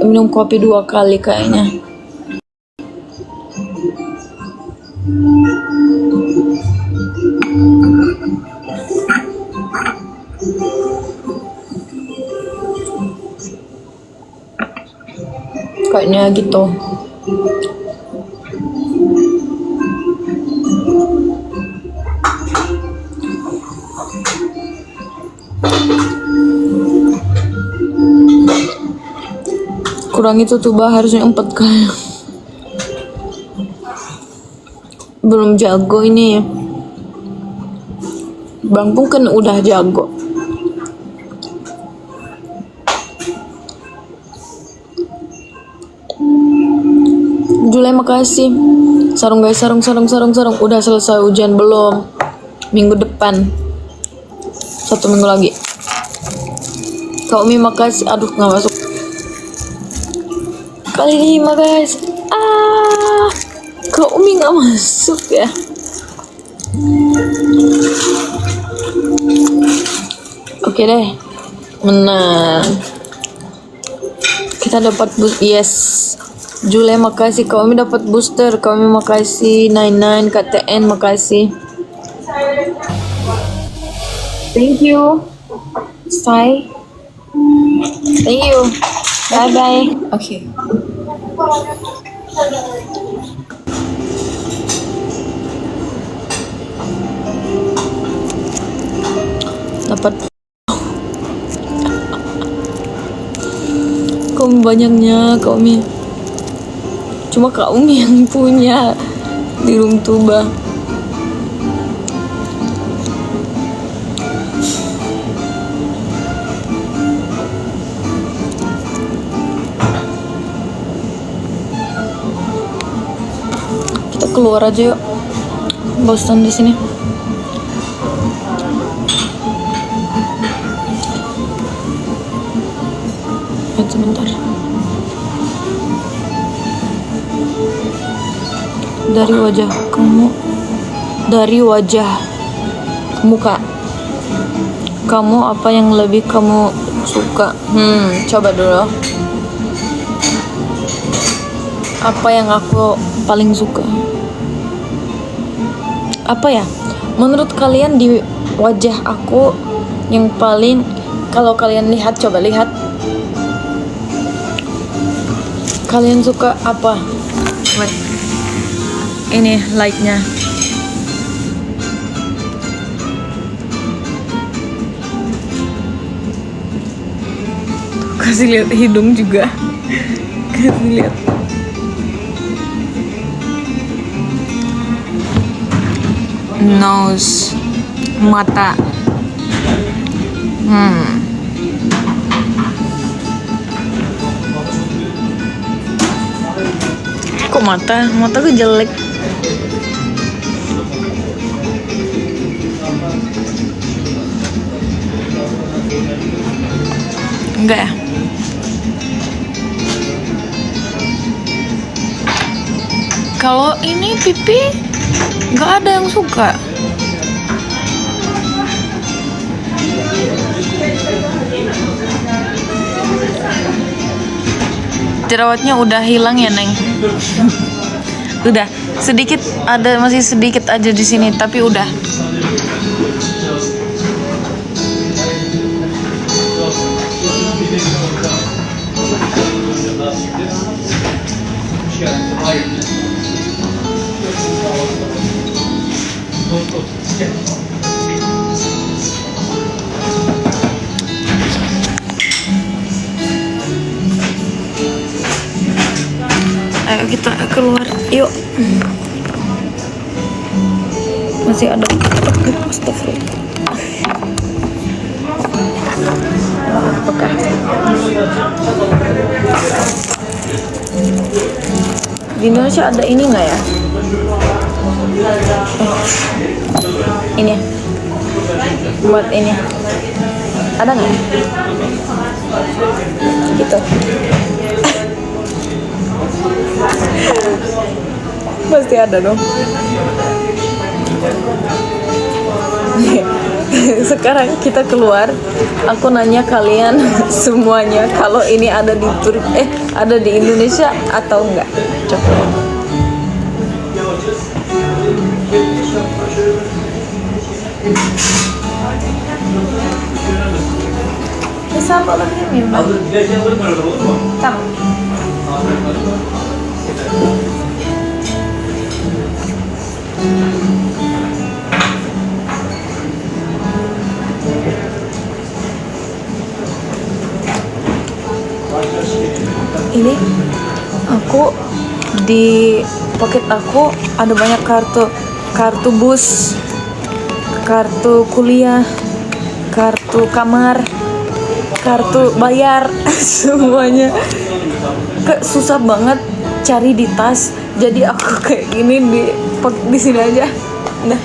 minum kopi 2 kali kayaknya. Kayaknya gitu. Kurang itu tuh harusnya 4 kali. Belum jago ini. Bang Pung kan udah jago. Julai makasih. Sarung guys, sarung. Udah selesai ujian belum? Minggu depan. 1 minggu lagi. Kak Umi makasih. Aduh nggak masuk. Kali ini guys. Kak Umi nggak masuk ya. Oke deh. Menang. Kita dapat yes. Julai makasih, Kak Umi dapat booster. Kak Umi makasih. 99 KTN makasih. Thank you. Sai. Thank you. Bye bye. Okay. Dapat. Kak Umi banyaknya, Kak Umi. Cuma Kak Umi yang punya di room tuba. Kita keluar aja yuk. Bosan di sini. Sebentar. Dari wajah muka kamu apa yang lebih kamu suka? Coba dulu. Apa yang aku paling suka? Apa ya? Menurut kalian di wajah aku yang paling, kalau kalian lihat, coba lihat. Kalian suka apa? Wait. Ini lightnya. Kasih lihat hidung juga. Kasih lihat. Nose, mata. Kok mata gue jelek. Enggak ya? Kalau ini pipi nggak ada yang suka. Jerawatnya udah hilang ya, Neng? Udah sedikit, ada masih sedikit aja di sini, tapi udah. Ayo kita keluar, yuk. Masih ada. Astagfirullah. Apakah di Indonesia ada ini nggak ya? Ini buat ini ada nggak? Gitu. Pasti ada dong. Sekarang kita keluar. Aku nanya kalian semuanya kalau ini ada di ada di Indonesia atau enggak. Coba. Sama lagi memang. Tamam. Ini aku di pocket aku ada banyak kartu bus, kartu kuliah, kartu kamar, kartu bayar. Semuanya susah banget cari di tas, jadi aku kayak gini di sini aja. Nah,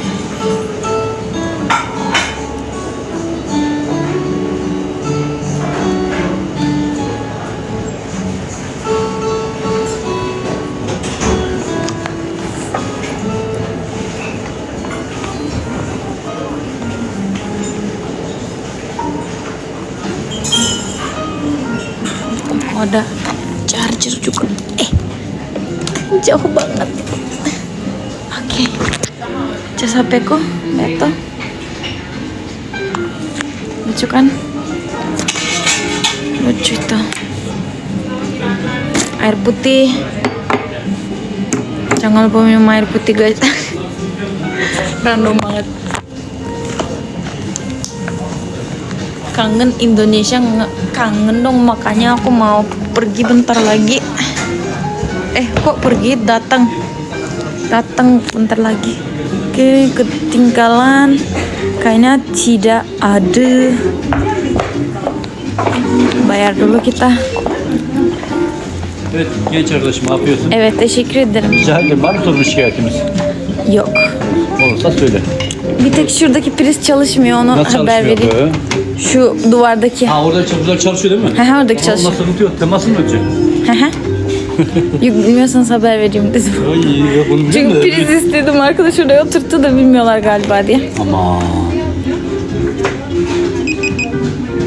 ada charger juga. Jauh banget. Oke. Cas HP ku itu. Lucu kan? Lucu itu. Air putih. Jangan lupa minum air putih, guys. Random banget. Kangen Indonesia, kangen dong, makanya aku mau pergi bentar lagi. Kok pergi, datang bentar lagi. Oke, ketinggalan, kayaknya tidak ada. Bayar dulu kita. Evet, genç arkadaşım ne yapıyorsun? Evet, teşekkür ederim. Rica ederim. Var mı sorun şikayetimiz? Yok. Olursa söyle. Bir tek şuradaki priz çalışmıyor, onu Nasıl haber çalışmıyor vereyim. Şu duvardaki. Ha orada çok güzel çalışıyor değil mi? He, oradaki Onunla çalışıyor. sıkıntı yok. Temasın mı önce? Yok, bilmiyorsanız haber vereyim dedim. Ay ya bunu biliyor Çünkü musun? priz istedim, arkadaş oraya oturttu da bilmiyorlar galiba diye. Aman.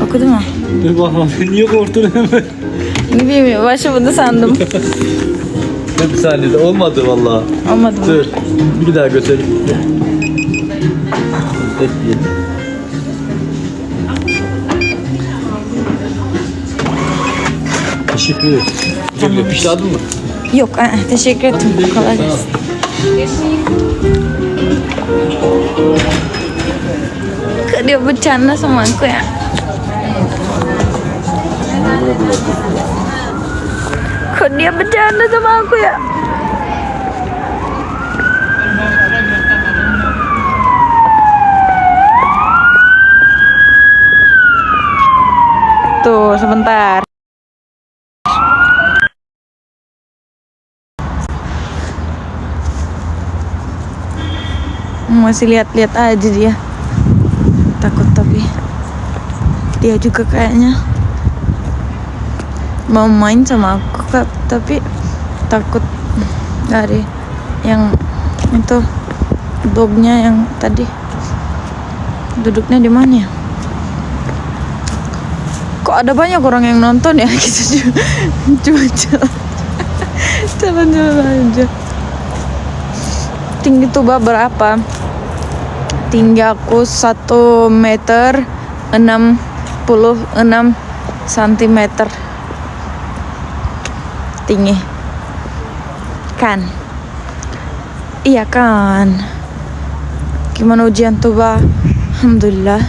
Okudu mu? Dur bakalım. Niye korktun hemen? Ne bileyim, başlamadı sandım. Bir saniyede olmadı vallahi. Olmadı mı? Dur. Bir daha göstereyim. Evet, diyelim. Teşekkür ederim. Tamam. Pişti aldın mı? Yok, teşekkür ettim. Kolay gelsin. Kok dia bercanda sama aku ya? Kok dia bercanda sama aku ya? Tuh, sebentar. Masih lihat-lihat aja dia. Takut, tapi dia juga kayaknya mau main sama aku, Kak, tapi takut dari yang itu dognya yang tadi duduknya di mana ya? Kok ada banyak orang yang nonton ya? Gitu. Cuma jalan-jalan aja. Tinggi tuh berapa? Tinggi aku 1 meter 66 cm tinggi kan? Iya kan? Gimana ujian tuh, Ba? Alhamdulillah,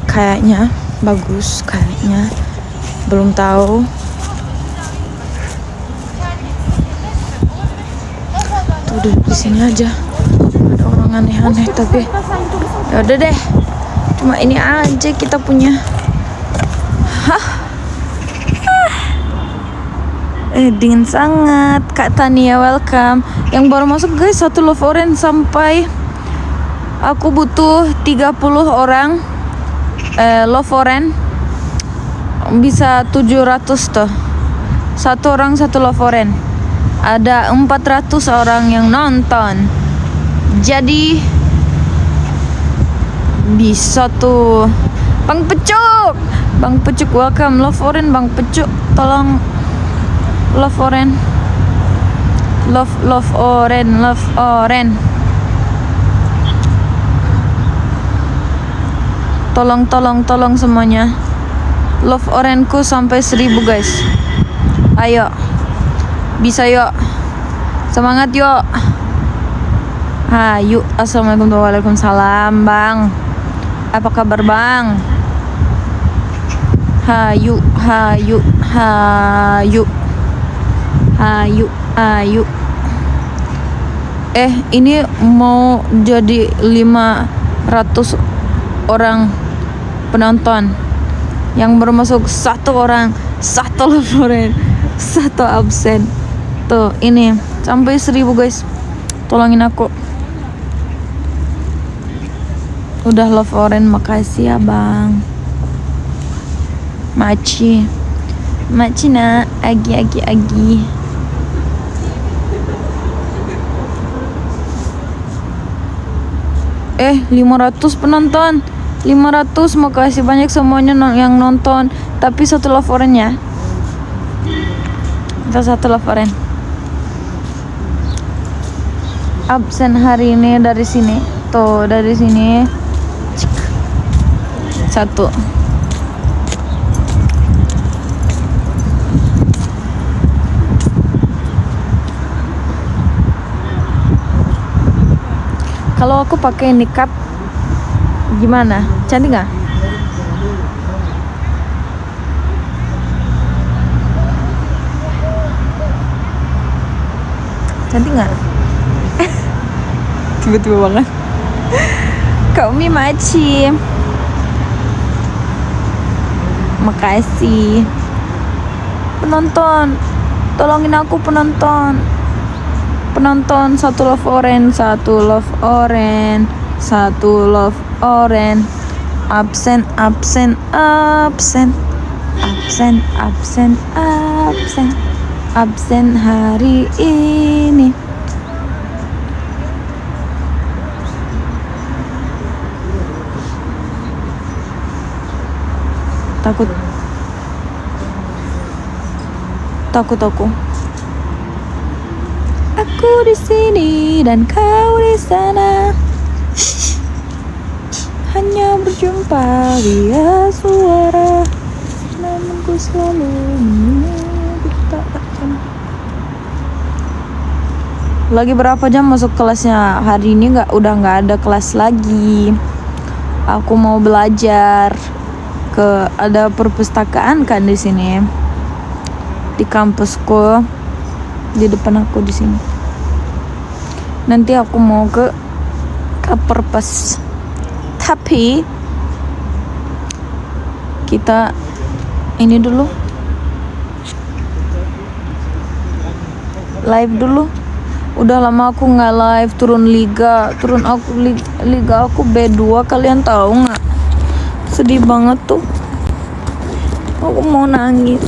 kayaknya bagus, kayaknya belum tahu. Tuh duduk di sini aja. Ada orang aneh-aneh, tapi ya udah deh. Cuma ini aja kita punya. Dingin sangat. Kak Tania, welcome. Yang baru masuk, guys, 1 love orange sampai aku butuh 30 orang love orange bisa 700 tuh. 1 orang 1 love orange. Ada 400 orang yang nonton. Jadi Bisa tuh. Bang Pecuk. Bang Pecuk welcome. Love Oren Bang Pecuk. Tolong Love Oren. Love Oren, Love Oren. Tolong semuanya. Love Orenku sampai 1000 guys. Ayo. Bisa yuk. Semangat yuk. Yuk. Assalamualaikum warahmatullahi wabarakatuh. Bang. Apa kabar Bang? Hayu. Ini mau jadi 500 orang penonton. Yang bermasuk 1 orang, 1 Love Oren, 1 absen. Tuh, ini sampai 1000 guys. Tolongin aku. Udah Love Oren, makasih ya Bang. Maci nak, agi. 500 penonton. 500, makasih banyak semuanya yang nonton. Tapi 1 Love Oren ya. Kita 1 Love Oren. Absen hari ini dari sini. Tuh, dari sini. 1. Kalau aku pakai niqab gimana? Cantik nggak? Cantik nggak? Tiba-tiba banget. Kak Umi Maci, makasih. Penonton, tolongin aku penonton. 1 Love Oren, 1 Love Oren, 1 Love Oren. Absen hari ini. Takut aku. Aku di sini dan kau di sana. Hanya berjumpa via suara, namun ku selalu menyebutkan. Lagi berapa jam masuk kelasnya? Hari ini udah nggak ada kelas lagi. Aku mau belajar ada perpustakaan kan di sini, di kampusku, di depan aku di sini. Nanti aku mau ke perpus. Tapi kita ini dulu, live dulu. Udah lama aku nggak live, turun liga aku B2. Kalian tahu nggak? Sedih banget tuh. Aku mau nangis.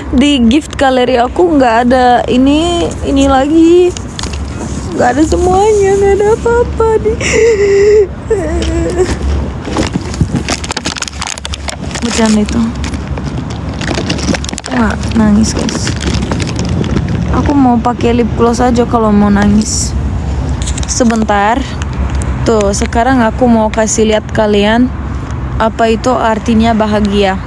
Di gift gallery aku nggak ada ini lagi. Gak ada semuanya, gak ada apa-apa di. Bercanda itu. Nggak nangis guys. Aku mau pakai lip gloss aja kalau mau nangis. Sebentar. Tuh, sekarang aku mau kasih lihat kalian apa itu artinya bahagia.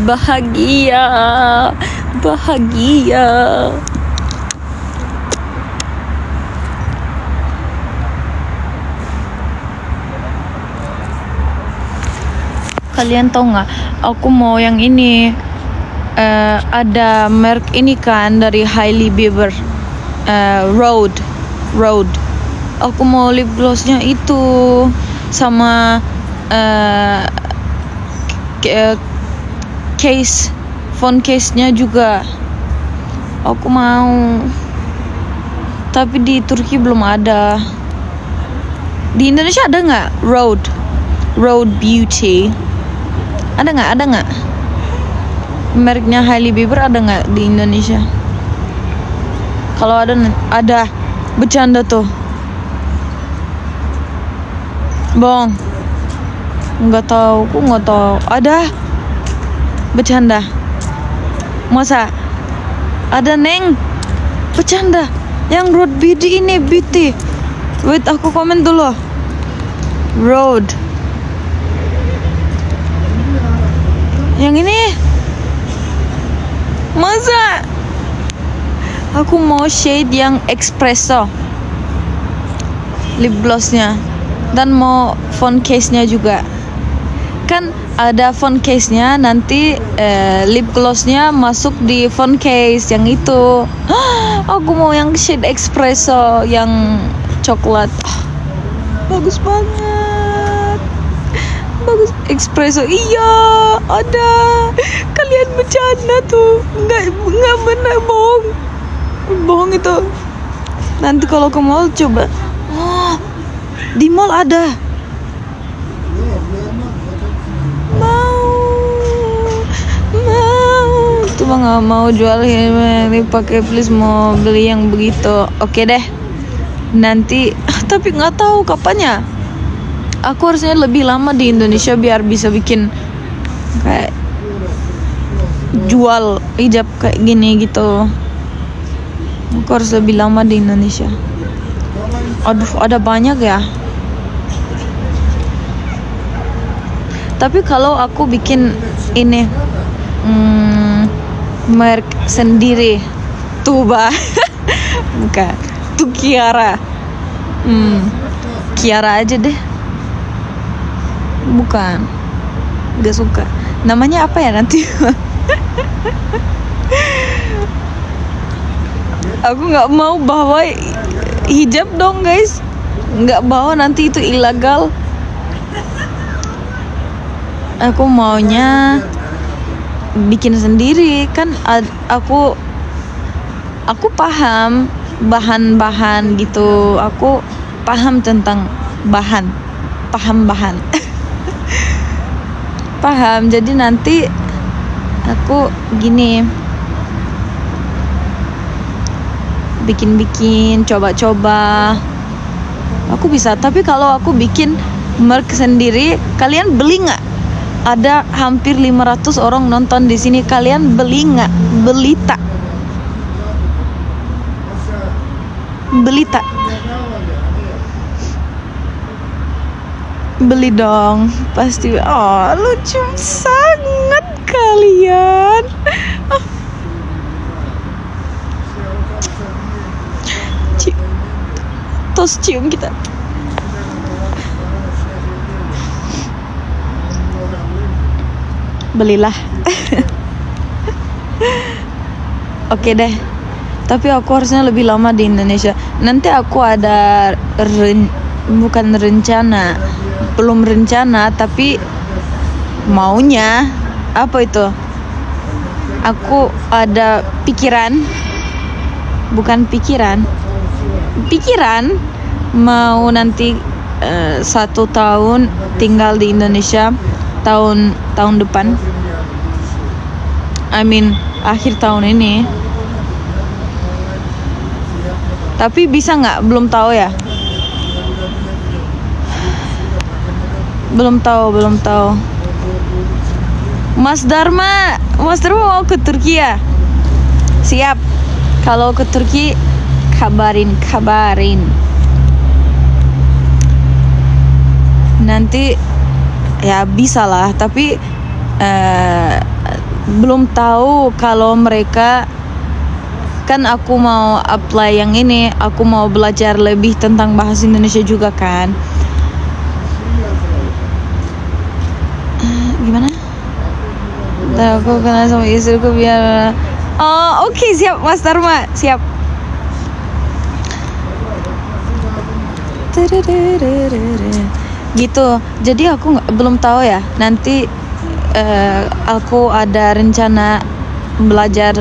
Bahagia. Kalian tahu nggak? Aku mau yang ini. Ada merek ini kan dari Hailey Bieber. Road. Aku mau lip glossnya itu sama phone case-nya juga. Aku mau. Tapi di Turki belum ada. Di Indonesia ada nggak Road Beauty? Ada nggak? Mereknya Hailey Bieber ada nggak di Indonesia? Kalau ada. Bercanda tuh. Bohong. Nggak tahu. Ada. Bercanda. Masa? Ada Neng. Bercanda. Yang Road Beauty ini beauty. Wait, aku komen dulu. Road. Yang ini. Masa? Aku mau shade yang espresso lip glossnya, dan mau phone case-nya juga. Kan ada phone case-nya, nanti lip gloss-nya masuk di phone case yang itu. Aku mau yang shade espresso yang coklat. Bagus banget. Bagus espresso. Iya, ada. Kalian bercanda tuh. Enggak benar, bohong itu. Nanti kalau ke mall coba. Di mall ada. Mau. Tuh nggak mau jual ini pakai, please mau beli yang begitu. Oke deh. Nanti tapi nggak tahu kapannya. Aku harusnya lebih lama di Indonesia biar bisa bikin kayak jual hijab kayak gini gitu. Aku harus lebih lama di Indonesia. Aduh, ada banyak ya. Tapi kalau aku bikin ini merek sendiri, Tuba. Bukan, tuh Kiara. Kiara aja deh. Bukan, gak suka. Namanya apa ya nanti? Aku nggak mau bawa hijab dong guys. Nggak bawa, nanti itu ilegal. Aku maunya bikin sendiri kan. Aku paham bahan-bahan gitu. Aku paham tentang bahan. Paham. Jadi nanti aku gini, bikin coba-coba. Aku bisa. Tapi kalau aku bikin merek sendiri, kalian beli nggak? Ada hampir 500 orang nonton di sini. Kalian beli nggak? Beli tak? Beli dong, pasti. Oh, lucu sangat kalian. Tos cium kita. Belilah. Oke deh. Tapi aku harusnya lebih lama di Indonesia. Nanti aku ada belum rencana, tapi maunya apa itu? Aku ada pikiran mau nanti 1 tahun tinggal di Indonesia tahun depan. Akhir tahun ini. Tapi bisa nggak? Belum tahu ya. Belum tahu. Mas Dharma mau ke Turki ya? Siap. Kalau ke Turki kabarin. Nanti ya bisa lah, tapi belum tahu kalau mereka. Kan aku mau apply yang ini, aku mau belajar lebih tentang bahasa Indonesia juga kan. Gimana? Aku kenal sama istriku biar. Oh, oke, siap Mas Dharma, siap. Gitu. Jadi aku belum tahu ya. Nanti aku ada rencana belajar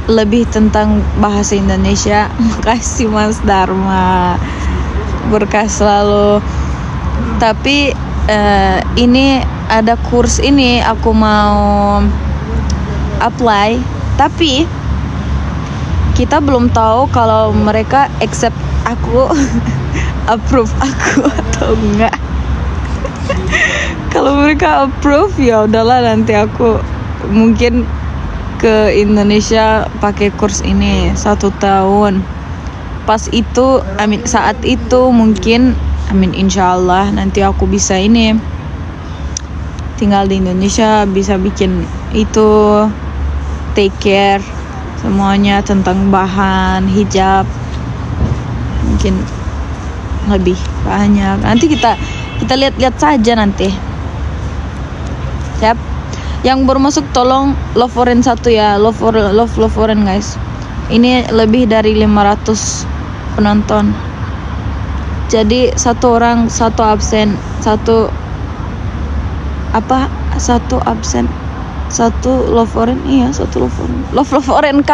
lebih tentang bahasa Indonesia. Makasih Mas Dharma, berkah selalu. Tapi ini ada kurs ini aku mau apply, tapi kita belum tahu kalau mereka accept aku approve aku atau enggak. Kalau mereka approve ya udahlah, nanti aku mungkin ke Indonesia pakai kurs ini 1 tahun. Pas itu, saat itu mungkin, insya Allah nanti aku bisa ini tinggal di Indonesia, bisa bikin itu, take care semuanya tentang bahan hijab, mungkin lebih banyak. Nanti kita lihat-lihat saja nanti. Siap. Yang baru masuk tolong love foreign 1 ya, love foreign guys. Ini lebih dari 500 penonton. Jadi 1 orang 1 absen, 1 absen, 1 love foreign. Iya, 1 love foreign. Love foreign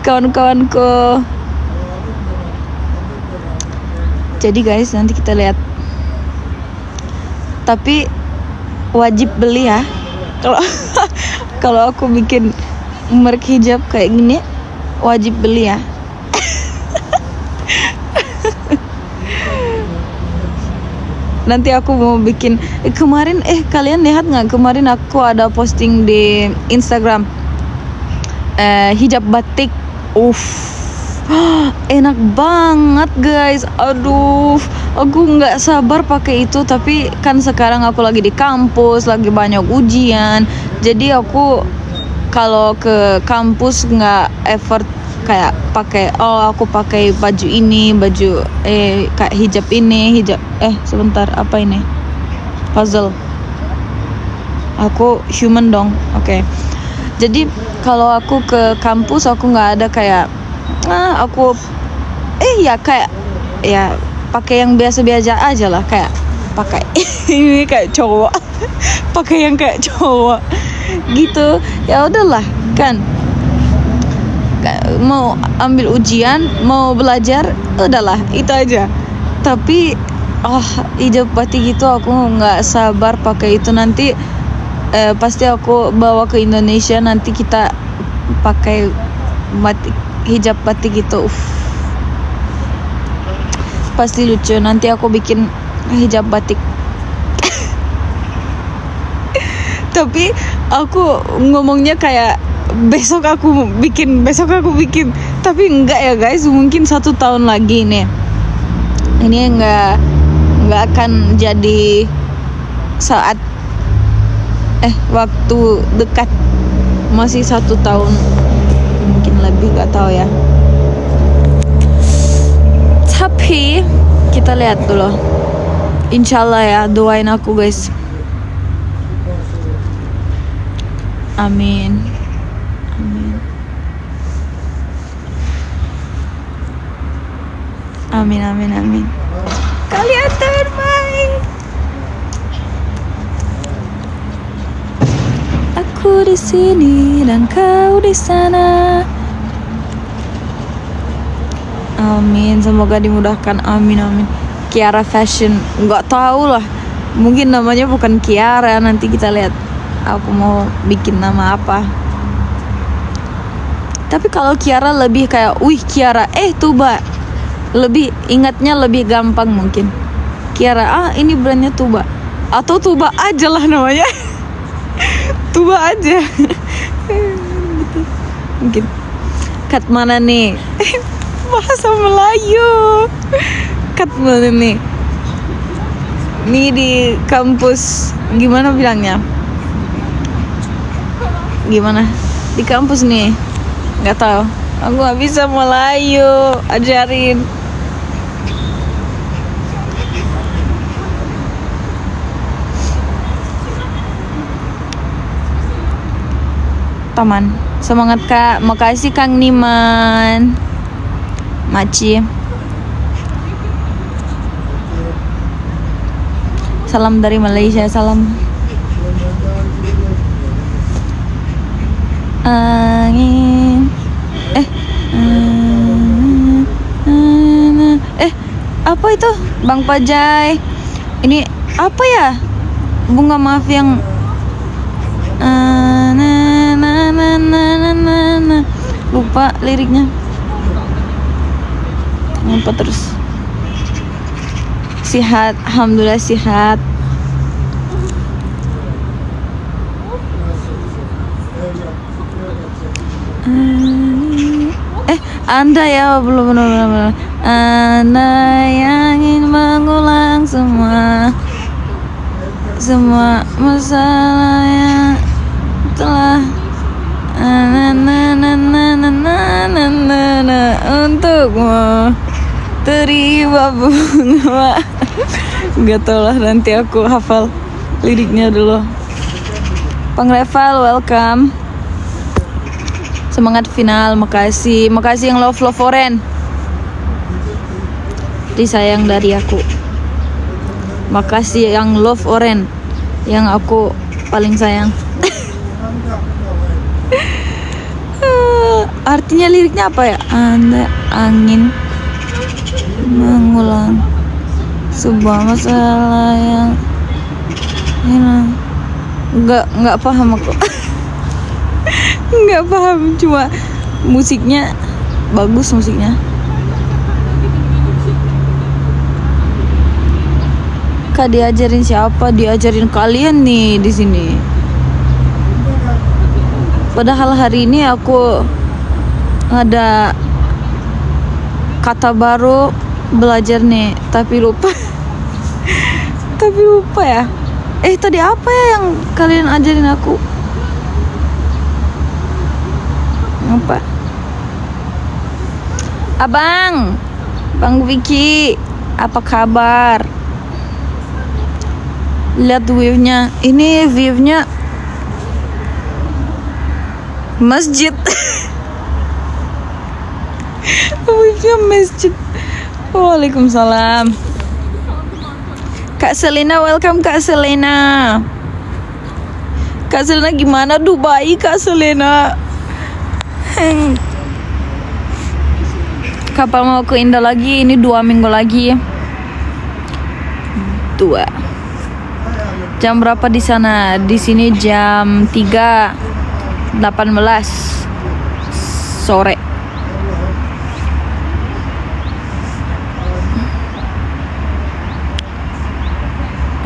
kawan-kawanku. Jadi guys, nanti kita lihat. Tapi wajib beli ya. Kalau aku bikin merek hijab kayak gini, wajib beli ya. Nanti aku mau bikin kemarin kalian lihat nggak, kemarin aku ada posting di Instagram hijab batik. Enak banget guys. Aduh, aku nggak sabar pakai itu. Tapi kan sekarang aku lagi di kampus, lagi banyak ujian. Jadi aku kalau ke kampus nggak effort kayak aku pakai baju ini, kayak hijab ini, sebentar, apa ini, puzzle. Aku human dong, oke. Jadi kalau aku ke kampus aku nggak ada kayak aku pakai yang biasa-biasa aja lah, kayak pakai ini kayak cowok. Pakai yang kayak cowok gitu. Ya udahlah kan, mau ambil ujian, mau belajar, udahlah itu aja. Tapi hijab batik itu aku nggak sabar pakai itu. Nanti pasti aku bawa ke Indonesia, nanti kita pakai hijab batik itu. Pasti lucu. Nanti aku bikin hijab batik. Tapi aku ngomongnya kayak besok aku bikin. Tapi enggak ya guys, mungkin 1 tahun lagi nih. Ini enggak akan jadi saat waktu dekat. Masih 1 tahun, mungkin lebih, gak tahu ya. Tapi kita lihat dulu. Insyaallah ya, doain aku guys. Amin. Kalian terbaik. Aku di sini dan kau di sana. Amin, semoga dimudahkan. Amin. Kiara Fashion, nggak tahu lah. Mungkin namanya bukan Kiara. Nanti kita lihat. Aku mau bikin nama apa. Tapi kalau Kiara lebih kayak, Kiara, Tuba. Lebih ingatnya lebih gampang mungkin. Kiara, ini brandnya Tuba. Atau Tuba aja lah namanya. Tuba aja. Gitu. Mungkin. Kat mana nih? Bahasa Melayu. Kat mana nih? Ini di kampus. Gimana bilangnya? Gimana? Di kampus nih. Nggak tahu. Aku nggak bisa Melayu. Ajarin. Taman. Semangat Kak. Makasih Kang Niman. Maci. Salam dari Malaysia. Salam. Angin. Bang Pajai. Ini apa ya? Bunga maaf yang lupa liriknya. Apa terus? Sihat, alhamdulillah sihat. Anda ya belum. Anda yang ingin mengulang semua masalah yang telah untukmu terima bunga. Gak tau lah, nanti aku hafal liriknya dulu. Bang Reval, welcome. Semangat final, makasih yang love Oren. Disayang dari aku. Makasih yang love Oren, yang aku paling sayang. Artinya liriknya apa ya? Anda angin mengulang sebuah masalah yang hilang. Nggak paham aku. Nggak paham, cuma musiknya bagus musiknya. Kak diajarin siapa? Diajarin kalian nih di sini. Padahal hari ini aku ada kata baru belajar nih, tapi lupa. Ya. Tadi apa ya yang kalian ajarin aku? Apa? Abang, Bang Vicky, apa kabar? Lihat view-nya. Ini view-nya masjid. View-nya masjid. Waalaikumsalam. Kak Selena, welcome Kak Selena. Kak Selena gimana Dubai Kak Selena? Kapan mau ke Indah lagi? Ini 2 minggu lagi. 2. Jam berapa di sana? Di sini jam 3.18 sore.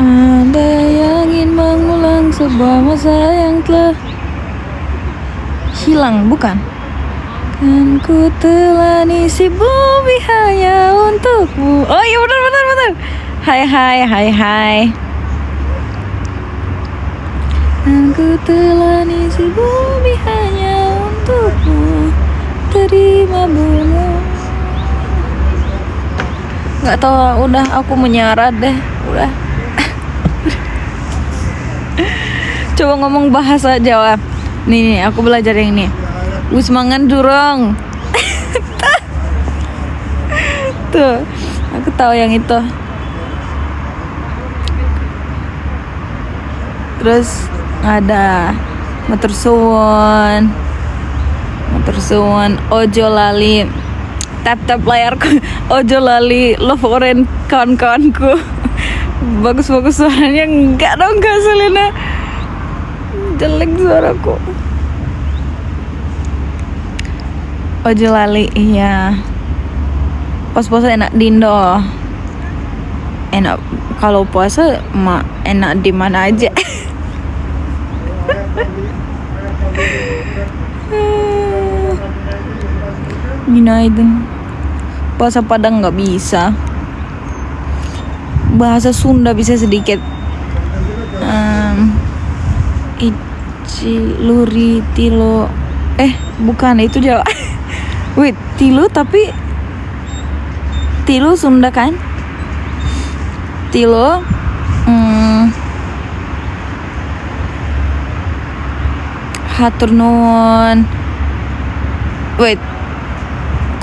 Ada yang ingin mengulang sebuah masa yang telah hilang, bukan? Kan ku telani si bumi hanya untukmu. Oh iya benar. Hai. Kan ku telani si bumi hanya untukmu terima bunga. Nggak tahu, udah aku menyarat deh, udah. Coba ngomong bahasa Jawa. Nih, aku belajar yang ini. Wis mangan durung. Tuh, aku tahu yang itu. Terus ada matur suwun, ojo lali tap layarku, ojo lali love Oren kawan-kawanku. Bagus suaranya. Enggak dong Kak Selena, jelek suaraku. Ojo lali, iya. Pas-puasa enak dindo. Enak kalau puasa enak di mana aja. Ginaiden. Bahasa Padang nggak bisa. Bahasa Sunda bisa sedikit. Ici, luri, tilo. Bukan, itu Jawa. Wait, tilo tapi tilo Sunda kan? Tilo. Hatur nuwun. Wait.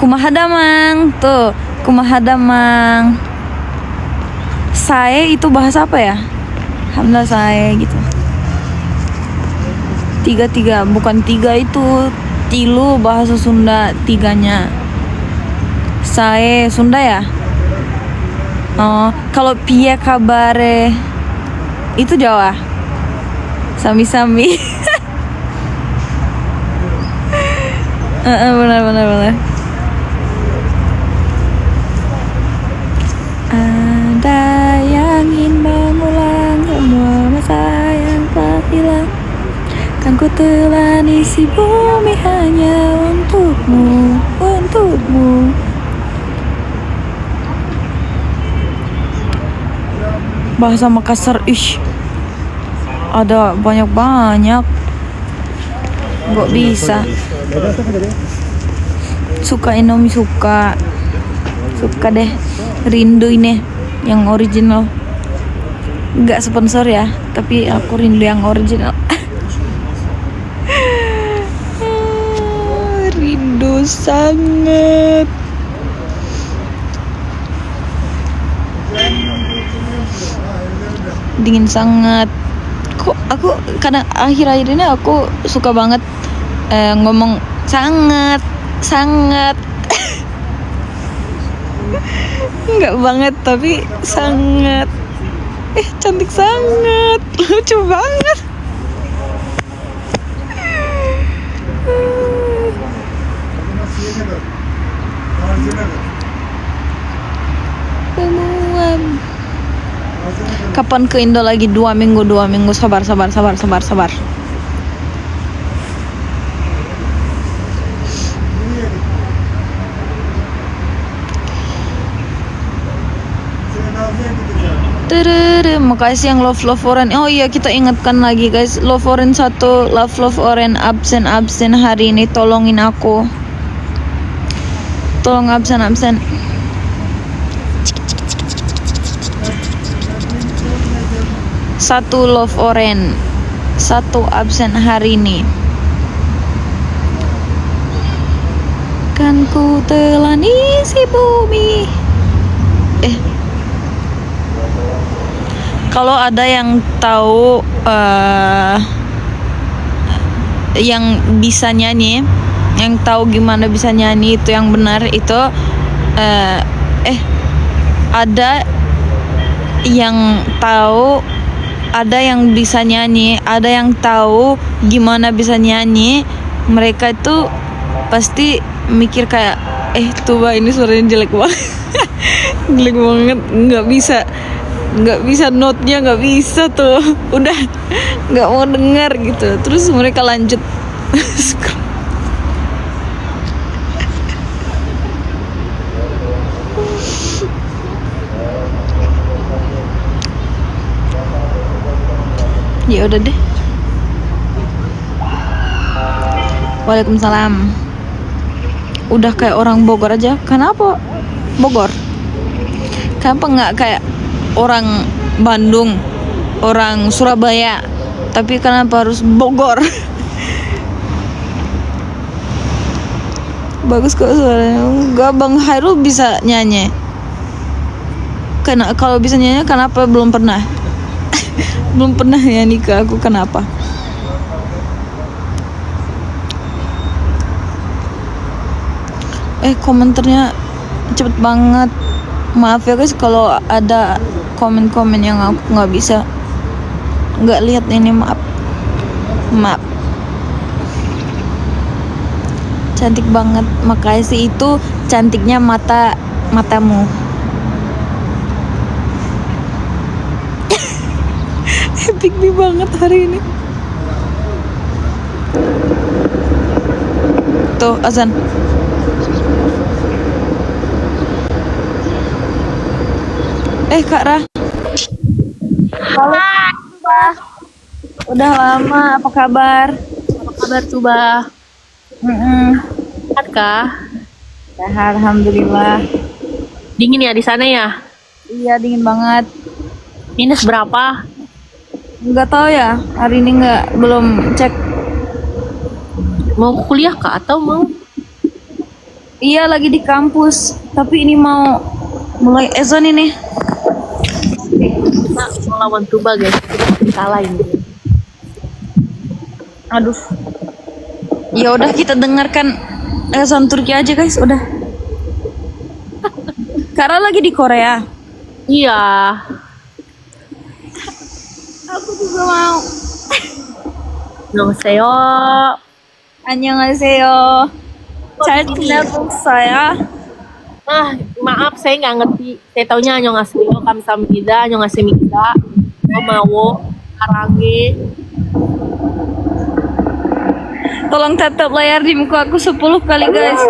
Kumaha damang. Tuh, kumaha damang. Saya itu bahasa apa ya? Alhamdulillah saya gitu. 3 bukan 3 itu. Tilu bahasa Sunda 3-nya. Saya Sunda ya? Oh, kalau piye kabare itu Jawa. Sami-sami. Benar. Ada yang ingin mengulang semua masa yang telah hilang. Kan ku telan isi bumi hanya untukmu. Bahasa Makassar, ada banyak. Nggak bisa. Suka Indomie, suka deh. Rindu ini yang original. Nggak sponsor ya, tapi aku rindu yang original. Rindu sangat. Dingin sangat. Kok aku kadang akhir-akhir ini aku suka banget ngomong sangat nggak banget tapi sangat cantik sangat, lucu banget. Kapan ke Indo lagi? 2 minggu. Sabar. Makasih yang love oren. Oh iya, kita ingatkan lagi guys, love oren 1, love oren absen hari ini, tolongin aku. Tolong absen. Satu love oren, 1 absen hari ini. Kan ku telan isi bumi. Kalau ada yang tahu yang bisa nyanyi, yang tahu gimana bisa nyanyi itu yang benar itu ada yang tahu, ada yang bisa nyanyi, ada yang tahu gimana bisa nyanyi, mereka itu pasti mikir kayak Tuba ini suaranya jelek banget. Jelek banget, nggak bisa notnya, nggak bisa tuh, udah nggak mau dengar gitu, terus mereka lanjut. Ya udah deh. Waalaikumsalam. Udah kayak orang Bogor aja. Kenapa Bogor? Kenapa nggak kayak orang Bandung, orang Surabaya, tapi kenapa harus Bogor? Bagus kok suaranya. Enggak, Bang Hairul bisa nyanyi. Kalau bisa nyanyi, kenapa belum pernah? Belum pernah nyanyi ke aku, kenapa? Komentarnya cepet banget. Maaf ya guys kalau ada komen-komen yang aku nggak lihat ini, maaf. Cantik banget, makasih, itu cantiknya matamu. Epic banget hari ini. Tuh azan. Kak Ra. Halo. Udah lama, apa kabar? Apa kabar tuh, Bah? Sehat kah? Sehat, alhamdulillah. Dingin ya di sana ya? Iya, dingin banget. Minus berapa? Nggak tahu ya, hari ini belum cek. Mau kuliah kah atau mau? Iya, lagi di kampus, tapi ini mau mulai ezon ini. Kita melawan Tuba guys, kita kalah ini. Aduh. Ya udah, kita dengarkan ezon Turki aja guys, udah. Karena lagi di Korea. Iya. Aku juga mau. Annyeonghaseyo. Annyeonghaseyo. 잘 지내고 있어요? Maaf saya nggak ngerti. Saya taunya annyeonghaseyo, kamsahamnida, annyeonghasemnida, mau karage. Tolong tatap layar di muka aku 10 kali guys.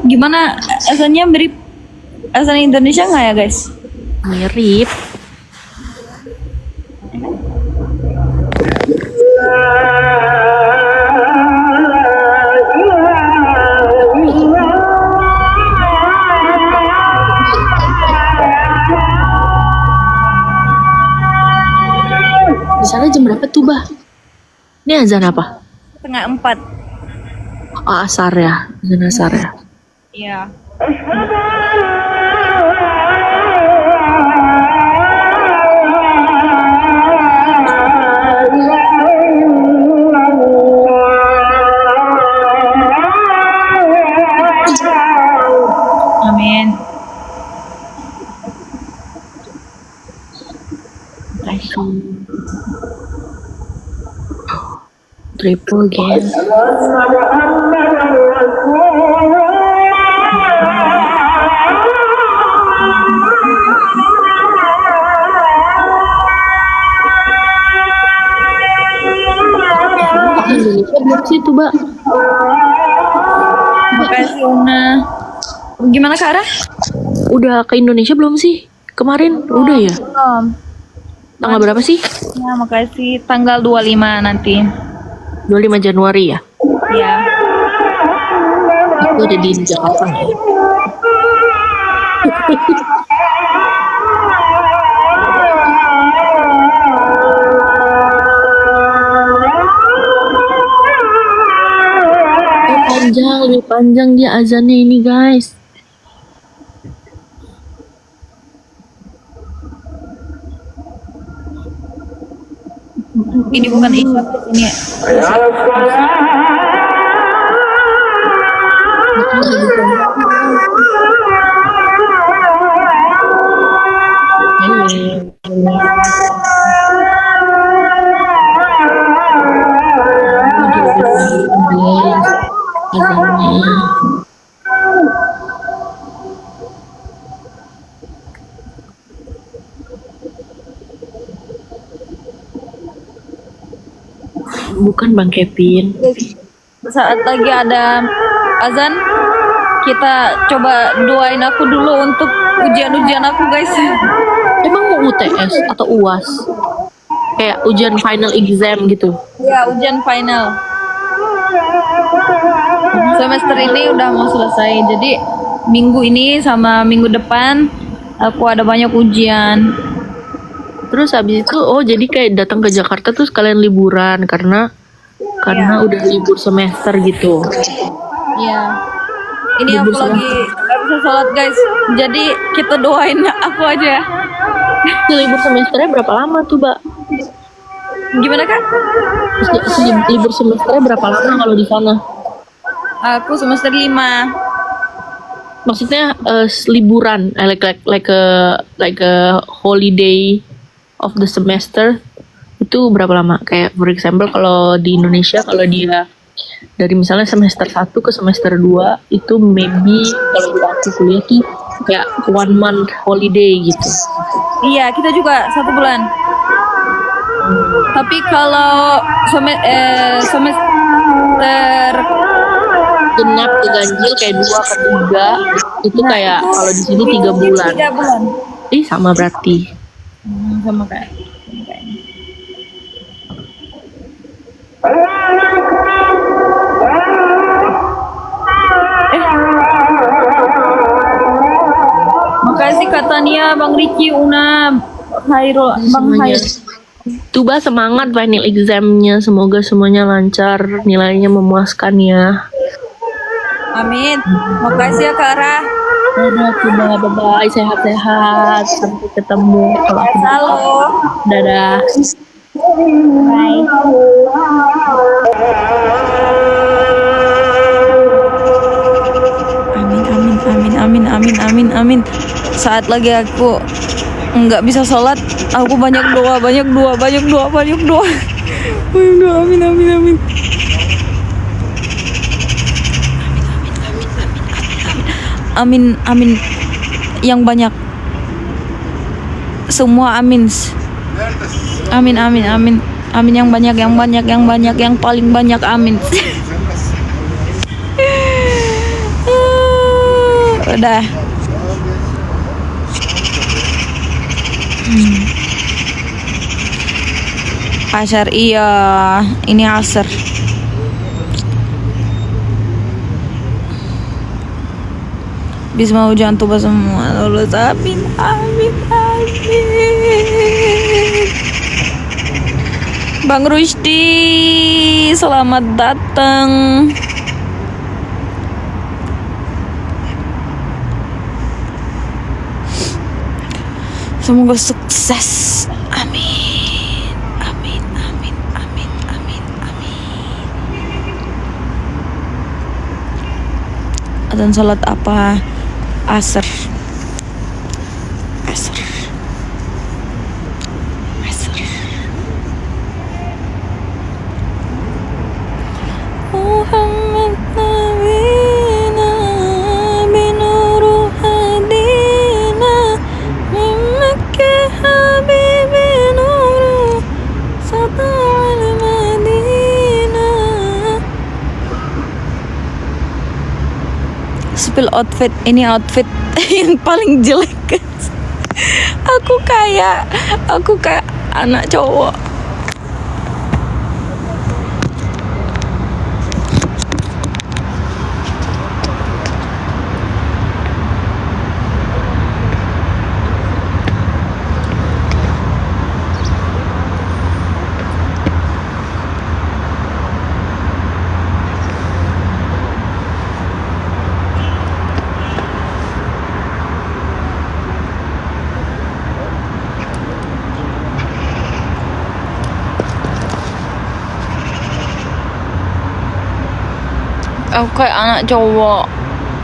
Gimana azannya mirip azan Indonesia nggak ya guys? Mirip. Di sana jam berapa tuh, Bah? Ini azan apa? Setengah 4. Oh, asar ya. Azan asar ya. Iya. Amin. Triple again. Indonesia belum sih tuh, Mbak? Makasih Una. Gimana Kara? Udah ke Indonesia belum sih? Kemarin udah ya? Belum. Tanggal berapa sih? Ya, makasih. Tanggal 25 nanti. 25 Januari ya? Ya. Aku ada di Jakarta ya? Lebih panjang dia azannya ini guys. Ini bukan isya, ini. Bukan Bang Kevin. Saat lagi ada azan, kita coba doain aku dulu untuk ujian-ujian aku guys. Emang mau UTS atau UAS? Kayak ujian final exam gitu. Ya, ujian final. Semester ini udah mau selesai, jadi minggu ini sama minggu depan aku ada banyak ujian. Terus habis itu, oh jadi kayak datang ke Jakarta terus kalian liburan karena udah libur semester gitu. Iya. Ini Libur aku lagi gak bisa sholat guys, jadi kita doain aku aja. Libur semesternya berapa lama tuh, Mbak? Gimana Kak? Libur semesternya berapa lama kalau di sana? Aku semester 5. Maksudnya liburan, like a holiday of the semester itu berapa lama? Kayak for example kalau di Indonesia kalau dia dari misalnya semester 1 ke semester 2 itu maybe kalau di aku kuliah tuh kayak 1 month holiday gitu. Iya, kita juga 1 bulan. Tapi kalau semester Genap ganjil kayak 2 ke 3 itu kayak kalau di sini 3 bulan. 3 bulan. Ih sama berarti. Sama kayak. Makasih Kak Tania, Bang Riki, Una, Hairul, Bang Semuanya. Hair. Tuba semangat final examnya, semoga semuanya lancar, nilainya memuaskan ya. Amin. Makasih ya Kak Ra. Dadah Tuba, bye-bye, sehat-sehat, sampai ketemu kalau aku Halo. dadah. Bye. Amin. Saat lagi aku nggak bisa sholat, aku banyak doa. Amin. Amin. Yang banyak. Semua amin. Amin. Amin yang banyak, yang paling banyak amin. Udah. Asar iya, ini asar. Bisma hujan tuba semua lulus. Amin. Bang Rusdi, selamat datang. Semoga sukses. Amin. Adzan salat apa? Asar. Muhammad nabina binuru hadina min Makkah habibi nuru sata'al Madinah. Spill outfit, ini outfit yang paling jelek. Aku kayak anak cowok. Aku kayak anak cowok.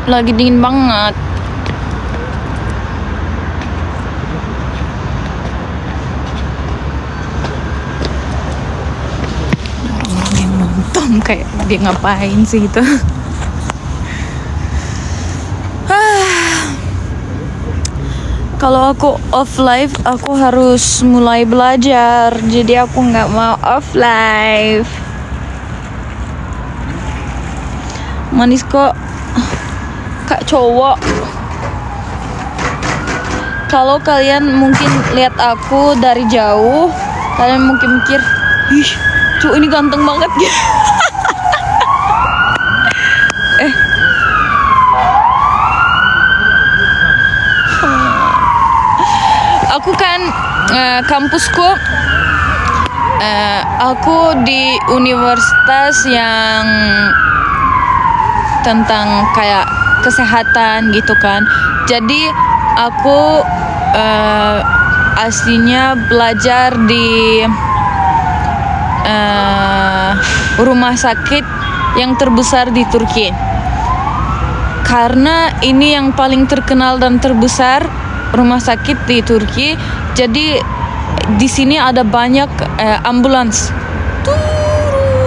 Lagi dingin banget. Orang yang nonton kayak dia ngapain sih gitu. Kalau aku off live, aku harus mulai belajar. Jadi aku nggak mau off live. Manis kok, kak cowok. Kalau kalian mungkin lihat aku dari jauh, kalian mungkin mikir, ih, cowok ini ganteng banget gitu. Aku kan kampusku, aku di universitas yang tentang kayak kesehatan gitu kan. Jadi aku aslinya belajar di rumah sakit yang terbesar di Turki. Karena ini yang paling terkenal dan terbesar rumah sakit di Turki. Jadi di sini ada banyak ambulans.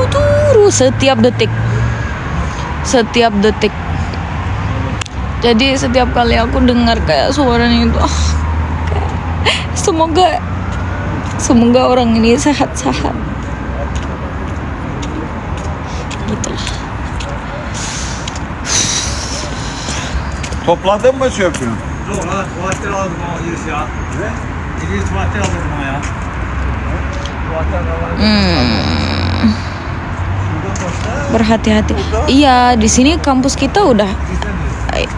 Turu setiap detik. Jadi setiap kali aku dengar kayak suaranya itu, semoga orang ini sehat-sehat. Gitulah. Topladın mı çöpünü? Yok lan, tuvaletleri aldım o İris ya. Ne? İris tuvaletleri aldım o ya. Berhati-hati. Iya, di sini kampus kita udah.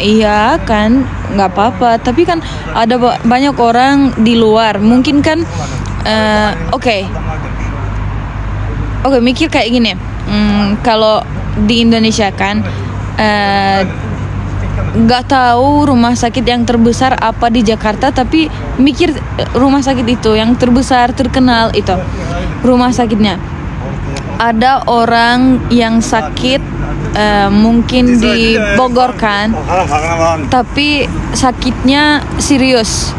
Iya kan, nggak apa-apa. Tapi kan ada banyak orang di luar. Mungkin kan, oke. Oke, mikir kayak gini. Kalau di Indonesia kan nggak tahu rumah sakit yang terbesar apa di Jakarta, tapi mikir rumah sakit itu yang terbesar terkenal itu rumah sakitnya. Ada orang yang sakit mungkin di Bogor kan, tapi sakitnya serius.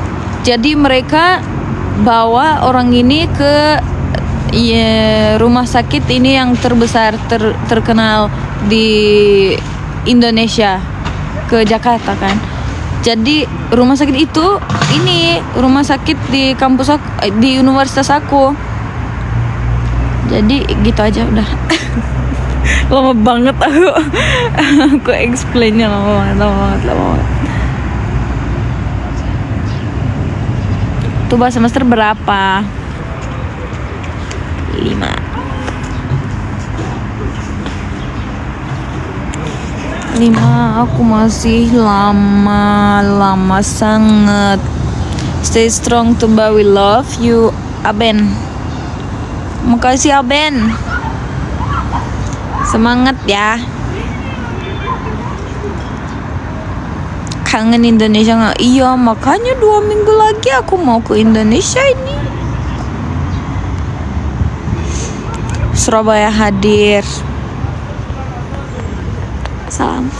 Jadi mereka bawa orang ini ke rumah sakit ini yang terbesar terkenal di Indonesia, ke Jakarta kan. Jadi rumah sakit itu ini rumah sakit di kampus aku, di universitas aku. Jadi gitu aja udah. Lama banget aku explainnya, lama banget. Tuh bahas semester berapa? 5. Aku masih lama sangat. Stay strong Tuba, we love you, Aben. Makasih Aben. Semangat ya. Kangen Indonesia nggak? Iya, makanya 2 minggu lagi aku mau ke Indonesia ini. Surabaya hadir. Salam.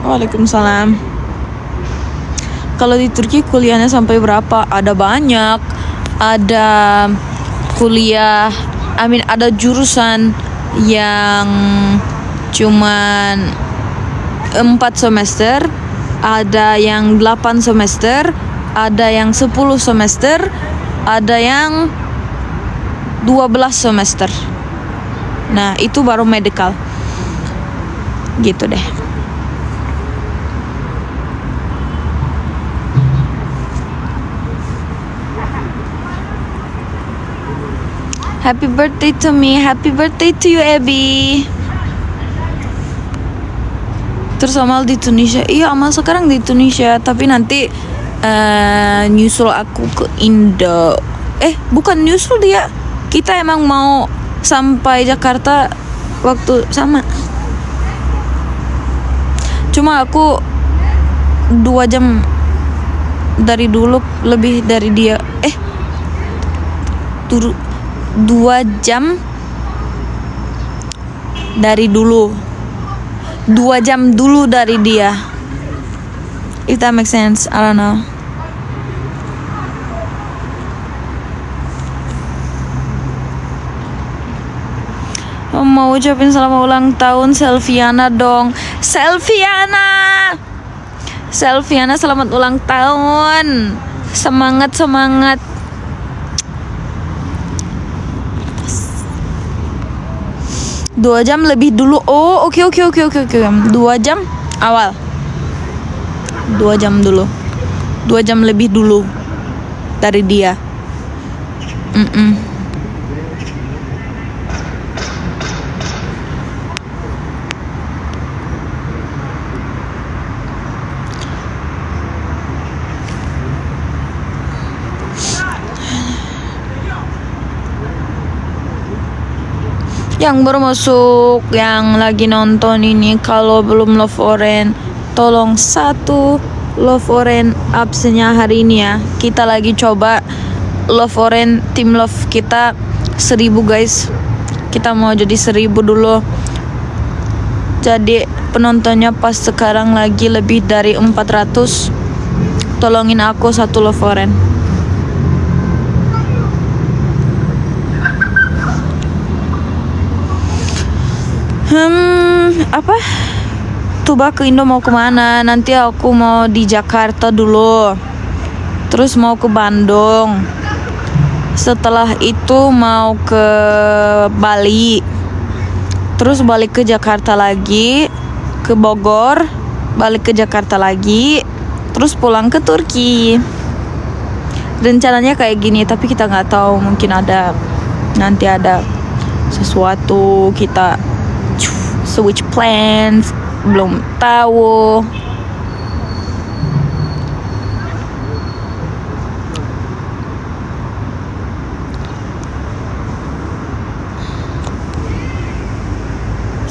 Waalaikumsalam. Kalau di Turki kuliahnya sampai berapa? Ada banyak. Ada kuliah, ada jurusan yang cuman 4 semester, ada yang 8 semester, ada yang 10 semester, ada yang 12 semester. Nah, itu baru medical. Gitu deh. Happy birthday to me, happy birthday to you, Abby. Terus Amal di Tunisia. Iya, Amal sekarang di Tunisia, tapi nanti nyusul aku ke Indo. Bukan nyusul dia. Kita emang mau sampai Jakarta waktu sama. Cuma aku 2 jam dari dulu lebih dari dia. 2 jam dari dulu. 2 jam dulu dari dia. If that makes sense, I don't know. Mau ucapin selamat ulang tahun Selviana dong. Selviana, selamat ulang tahun. Semangat. 2 jam lebih dulu. Oh, oke. 2 jam awal. 2 jam dulu. 2 jam lebih dulu dari dia. Yang baru masuk, yang lagi nonton ini, kalau belum love orange, tolong 1 love orange absennya hari ini ya. Kita lagi coba love orange, tim love kita 1000 guys. Kita mau jadi 1000 dulu. Jadi penontonnya pas sekarang lagi lebih dari 400. Tolongin aku 1 love orange. Tuba ke Indo mau kemana? Nanti aku mau di Jakarta dulu, terus mau ke Bandung, setelah itu mau ke Bali, terus balik ke Jakarta lagi, ke Bogor, balik ke Jakarta lagi, terus pulang ke Turki. Rencananya kayak gini, tapi kita nggak tahu, mungkin nanti ada sesuatu, kita switch plans, belum tahu.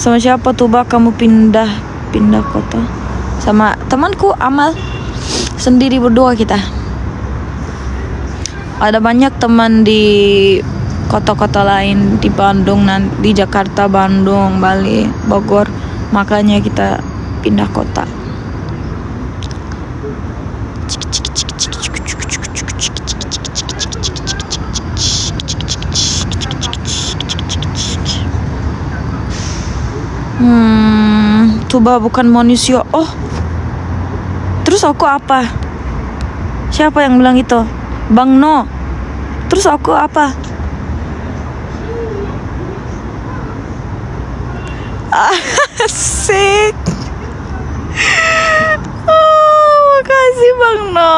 Sama siapa tuh Bah kamu pindah kota? Sama temanku Amal. Sendiri berdua kita. Ada banyak teman di kota-kota lain, di Bandung, di Jakarta, Bandung, Bali, Bogor. Makanya kita pindah kota. Tuba bukan manusia. Oh, terus aku apa? Siapa yang bilang itu? Bang No. Terus aku apa? Asik. Oh, makasih Bang No.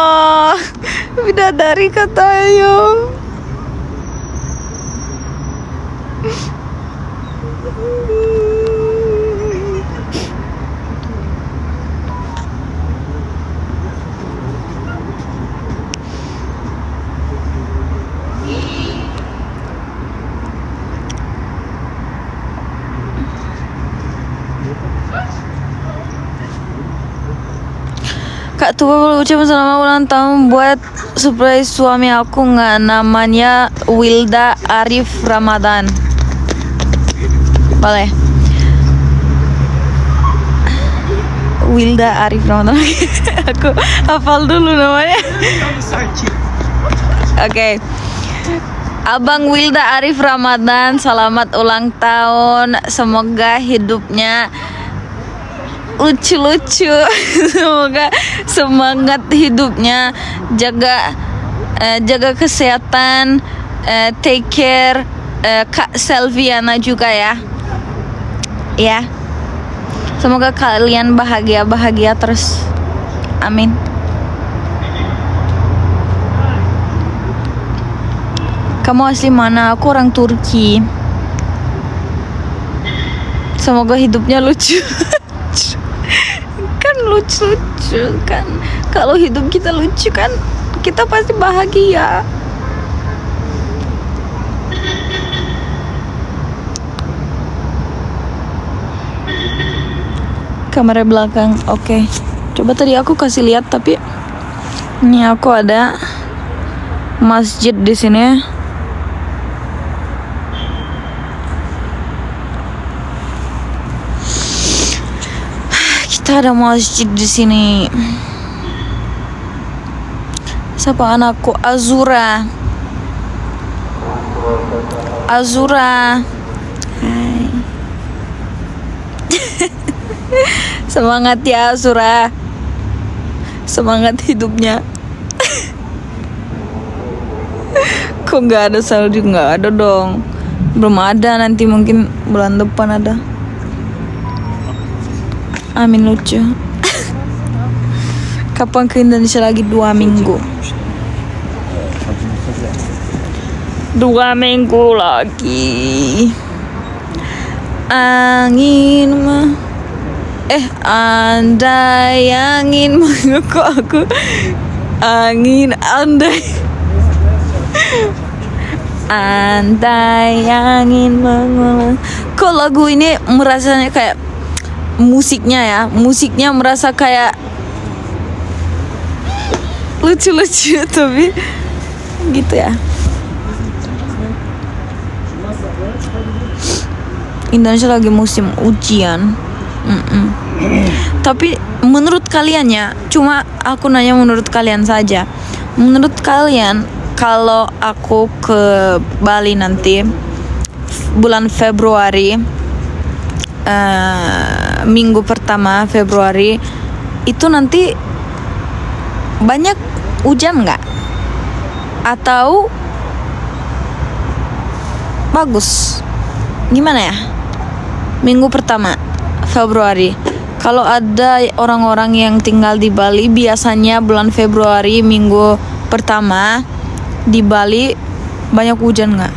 Bidadari kata Ayu. Kak Tuba ucapin selamat ulang tahun buat surprise suami aku nggak, namanya Wilda Arif Ramadan. Boleh. Wilda Arif Ramadan. Aku hafal dulu namanya. Oke. Abang Wilda Arif Ramadan, selamat ulang tahun. Semoga hidupnya lucu-lucu. Semoga semangat hidupnya, jaga kesehatan, take care, Kak Selviana juga ya. Ya. Semoga kalian bahagia terus. Amin. Kamu asli mana? Aku orang Turki. Semoga hidupnya lucu. Kan lucu kan. Kalau hidup kita lucu kan, kita pasti bahagia. Kamera belakang. Oke. Coba tadi aku kasih lihat, tapi ini aku ada masjid di sini. Kita ada masjid di sini. Siapa anakku? Azura. Hai. Semangat ya Azura. Semangat hidupnya. Kok nggak ada salju? Nggak ada dong. Belum ada, nanti mungkin bulan depan ada. Amin, lucu. Kapan ke Indonesia lagi? 2 minggu. 2 minggu lagi. Angin andai angin kok aku angin andai angin kok lagu ini merasanya kayak musiknya merasa kayak lucu-lucu tapi gitu ya. Indonesia lagi musim ujian. Tapi menurut kalian ya, cuma aku nanya menurut kalian saja. Menurut kalian kalau aku ke Bali nanti bulan Februari, minggu pertama Februari itu nanti banyak hujan nggak? Atau bagus? Gimana ya? Minggu pertama Februari. Kalau ada orang-orang yang tinggal di Bali, biasanya bulan Februari minggu pertama di Bali banyak hujan nggak?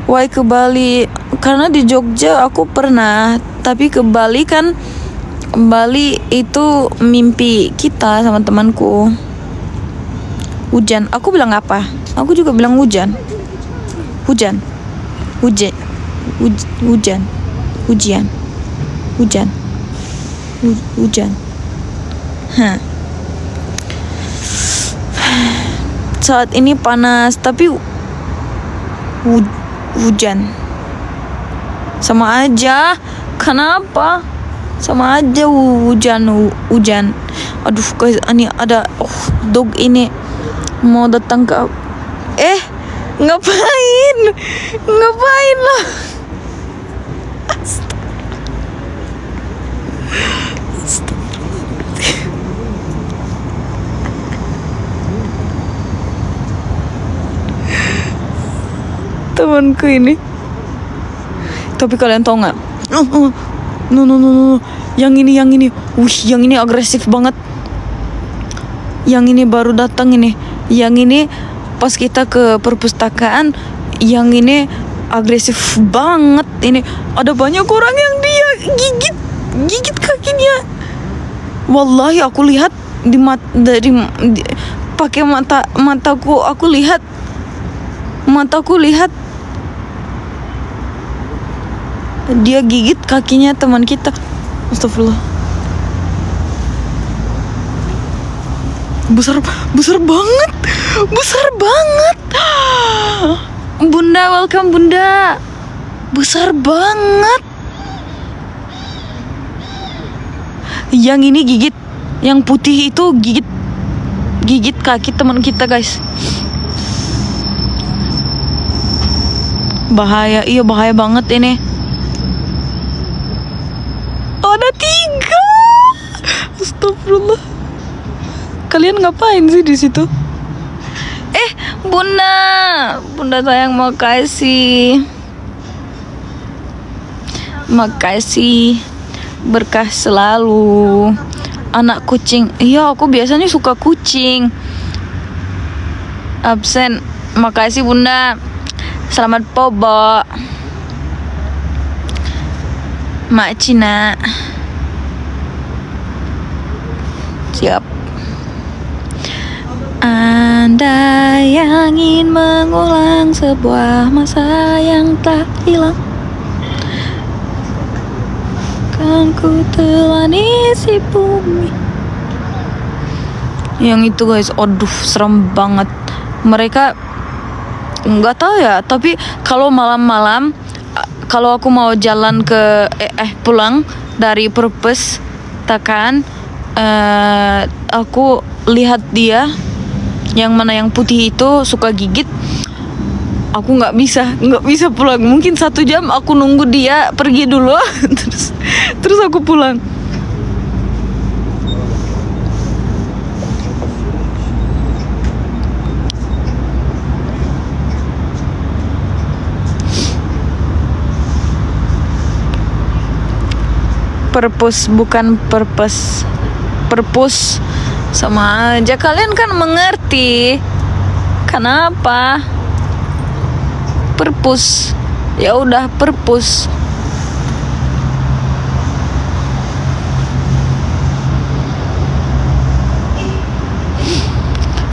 Why ke Bali? Karena di Jogja aku pernah, tapi ke Bali kan, Bali itu mimpi kita sama temanku. Hujan. Aku bilang apa? Aku juga bilang hujan. Hujan. hujan, hujan, hujan, hujan, hujan. Hah. Saat ini panas, tapi hujan. Sama aja. Kenapa? Sama aja hujan. Aduh guys, ini ada dog ini mau datang ke ngapain lah. Temanku ini. Tapi kalian tahu nggak? No. Yang ini. Wih, yang ini agresif banget. Yang ini baru datang ini. Yang ini pas kita ke perpustakaan, yang ini agresif banget. Ini ada banyak orang yang dia gigit kakinya. Wallahi aku lihat pakai mataku aku lihat. Dia gigit kakinya teman kita. Astagfirullah. Besar banget. Bunda, welcome Bunda. Besar banget. Yang ini gigit, yang putih itu gigit kaki teman kita, guys. Bahaya banget ini. Ada 3. Astagfirullah. Kalian ngapain sih di situ? Bunda sayang, makasih. Berkah selalu. Anak kucing. Iya, aku biasanya suka kucing. Absen. Makasih Bunda. Selamat bobo. Mak Cina. Siap. Anda yang ingin mengulang sebuah masa yang tak hilang, kan ku telan isi bumi. Yang itu guys, aduh serem banget. Mereka nggak tahu ya, tapi kalau malam-malam, kalau aku mau jalan ke pulang dari perpustakaan, aku lihat dia yang mana yang putih itu suka gigit. Aku nggak bisa pulang. Mungkin 1 jam aku nunggu dia pergi dulu. terus aku pulang. Perpus bukan purpose. Perpus sama aja, kalian kan mengerti. Kenapa? Perpus. Ya udah, perpus.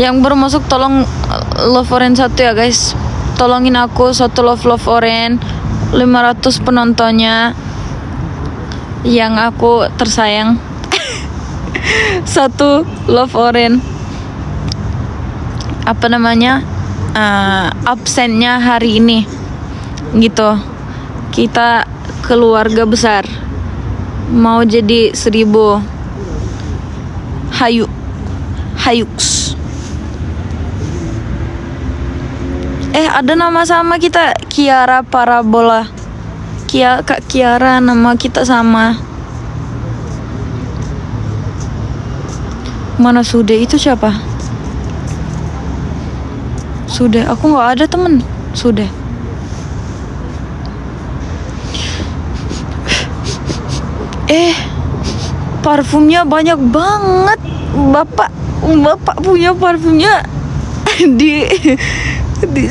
Yang baru masuk tolong love orange 1 ya guys. Tolongin aku 1 love orange. 500 penontonnya. Yang aku tersayang. 1 love orange. Apa namanya? Absennya hari ini. Gitu. Kita keluarga besar. Mau jadi 1000. Hayuks. Ada nama sama kita, Kiara Parabola. Kak Kiara, nama kita sama. Mana Sude itu siapa? Sude, aku nggak ada temen Sude. Parfumnya banyak banget. Bapak punya parfumnya di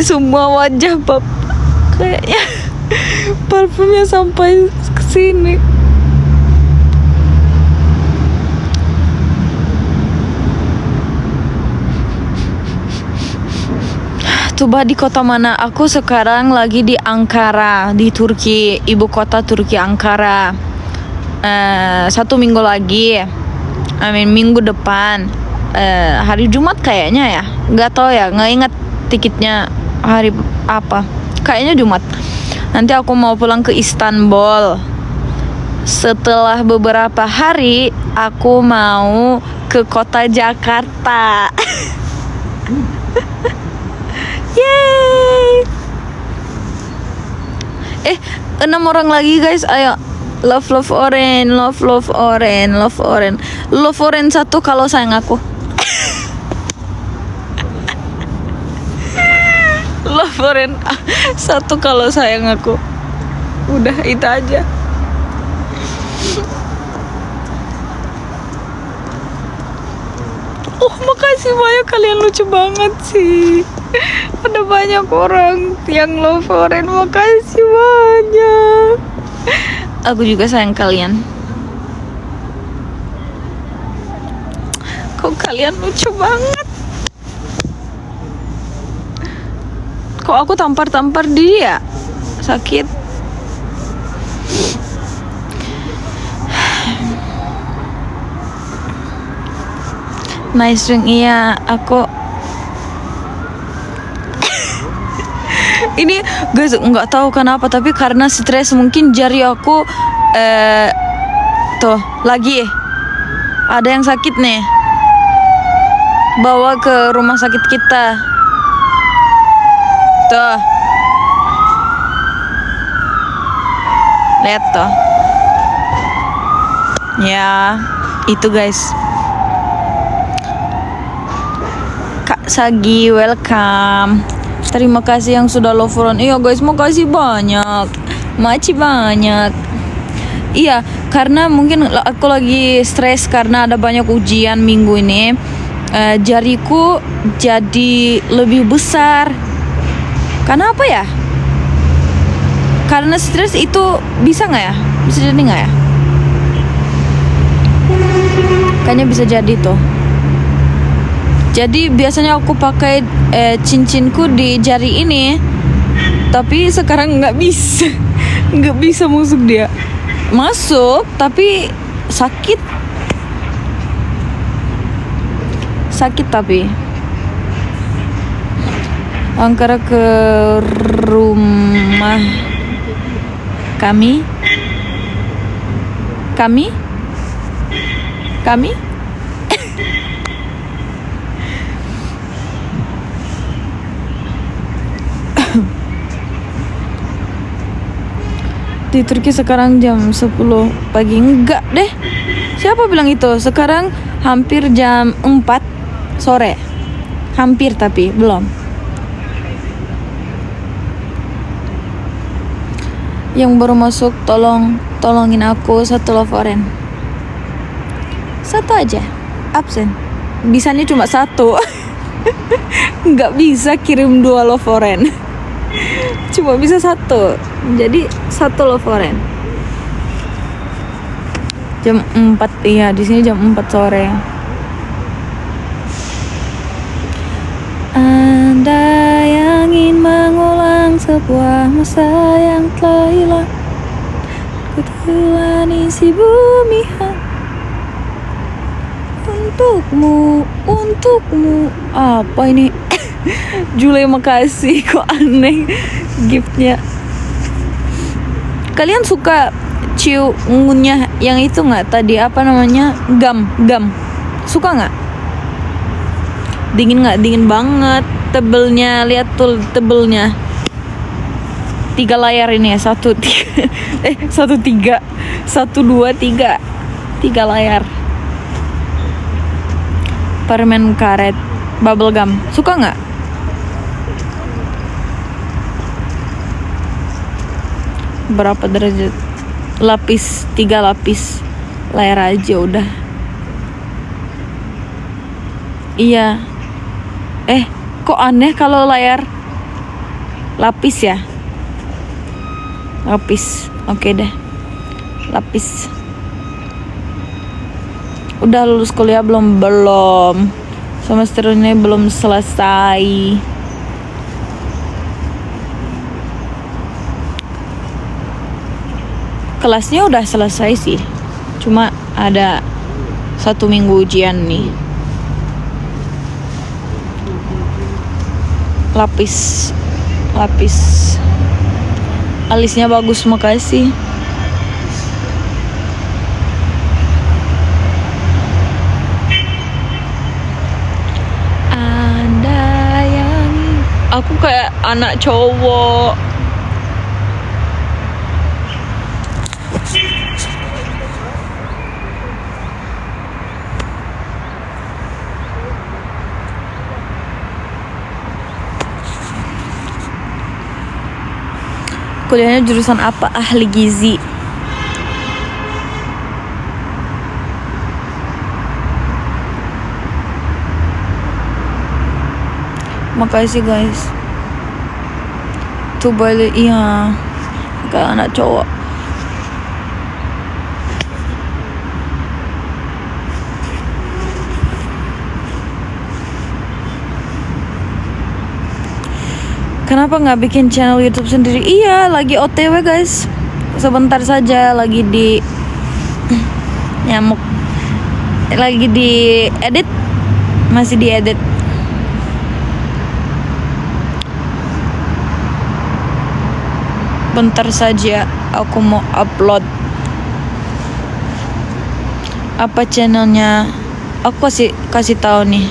semua wajah bapak. Kayaknya parfumnya sampai ke sini. Tuba di kota mana? Aku sekarang lagi di Ankara, di Turki, ibu kota Turki, Ankara. 1 minggu lagi, minggu depan, hari Jumat kayaknya ya, nggak tahu ya, nggak ingat tiketnya hari apa. Kayaknya Jumat. Nanti aku mau pulang ke Istanbul. Setelah beberapa hari, aku mau ke kota Jakarta. Yeay! 6 orang lagi guys, ayo. Love Oren, love Oren, love Oren. Love Oren 1 kalau sayang aku. Love Oren 1 kalau sayang aku. Udah itu aja. Oh, makasih banyak, kalian lucu banget sih. Ada banyak orang yang love Oren, makasih banyak. Aku juga sayang kalian. Kok kalian lucu banget. Kok aku tampar-tampar dia? Sakit. Nice ring, iya. Aku ini guys nggak tahu kenapa, tapi karena stres mungkin jari aku tuh lagi ada yang sakit nih, bawa ke rumah sakit kita tuh, lihat tuh ya, itu guys. Kak Sagi, welcome. Terima kasih yang sudah love Oren. Iya guys, makasih banyak. Makasih banyak. Iya, karena mungkin aku lagi stres karena ada banyak ujian minggu ini. Jariku jadi lebih besar. Karena apa ya? Karena stres itu bisa nggak ya? Bisa jadi nggak ya? Kayaknya bisa jadi tuh. Jadi biasanya aku pakai cincinku di jari ini, tapi sekarang nggak bisa, nggak bisa masuk, tapi sakit tapi. Ankara ke rumah kami. Di Turki sekarang jam 10 pagi. Enggak deh, siapa bilang itu? Sekarang hampir jam 4 sore. Hampir tapi belum. Yang baru masuk, tolongin aku 1 love Oren. 1 aja, absen. Bisanya cuma 1. Nggak bisa kirim 2 love Oren. Cuma bisa 1. Jadi 1 love Oren. Jam 4, iya di sini jam 4 sore. Anda yang ingin mengulang sebuah masa yang telah hilang, ku telan isi bumi untukmu. Apa ini? Jule, makasih. Kok aneh giftnya. Kalian suka cium ngunyah yang itu nggak tadi, apa namanya, gam suka nggak? Dingin nggak? Dingin banget. Tebelnya, lihat tuh tebelnya. 3 layar ini ya, 1 2 3 layar. Permen karet, bubble gum, suka nggak? Berapa derajat? 3 lapis layar aja udah. Iya. Kok aneh kalau layar lapis ya? Lapis, oke deh. Lapis. Udah lulus kuliah belum? Semester ini belum selesai. kelasnya udah selesai sih. Cuma ada 1 minggu ujian nih. Lapis alisnya bagus, makasih. Ada yang aku kayak anak cowok. Kuliahnya jurusan apa? Ahli gizi. Makasih guys. Tuh balik, iya, kayak anak cowok. Kenapa nggak bikin channel YouTube sendiri? Iya, lagi OTW guys. Sebentar saja, lagi di nyamuk. Lagi di edit, masih di edit. Bentar saja, aku mau upload. Apa channelnya? Aku kasih tahu nih.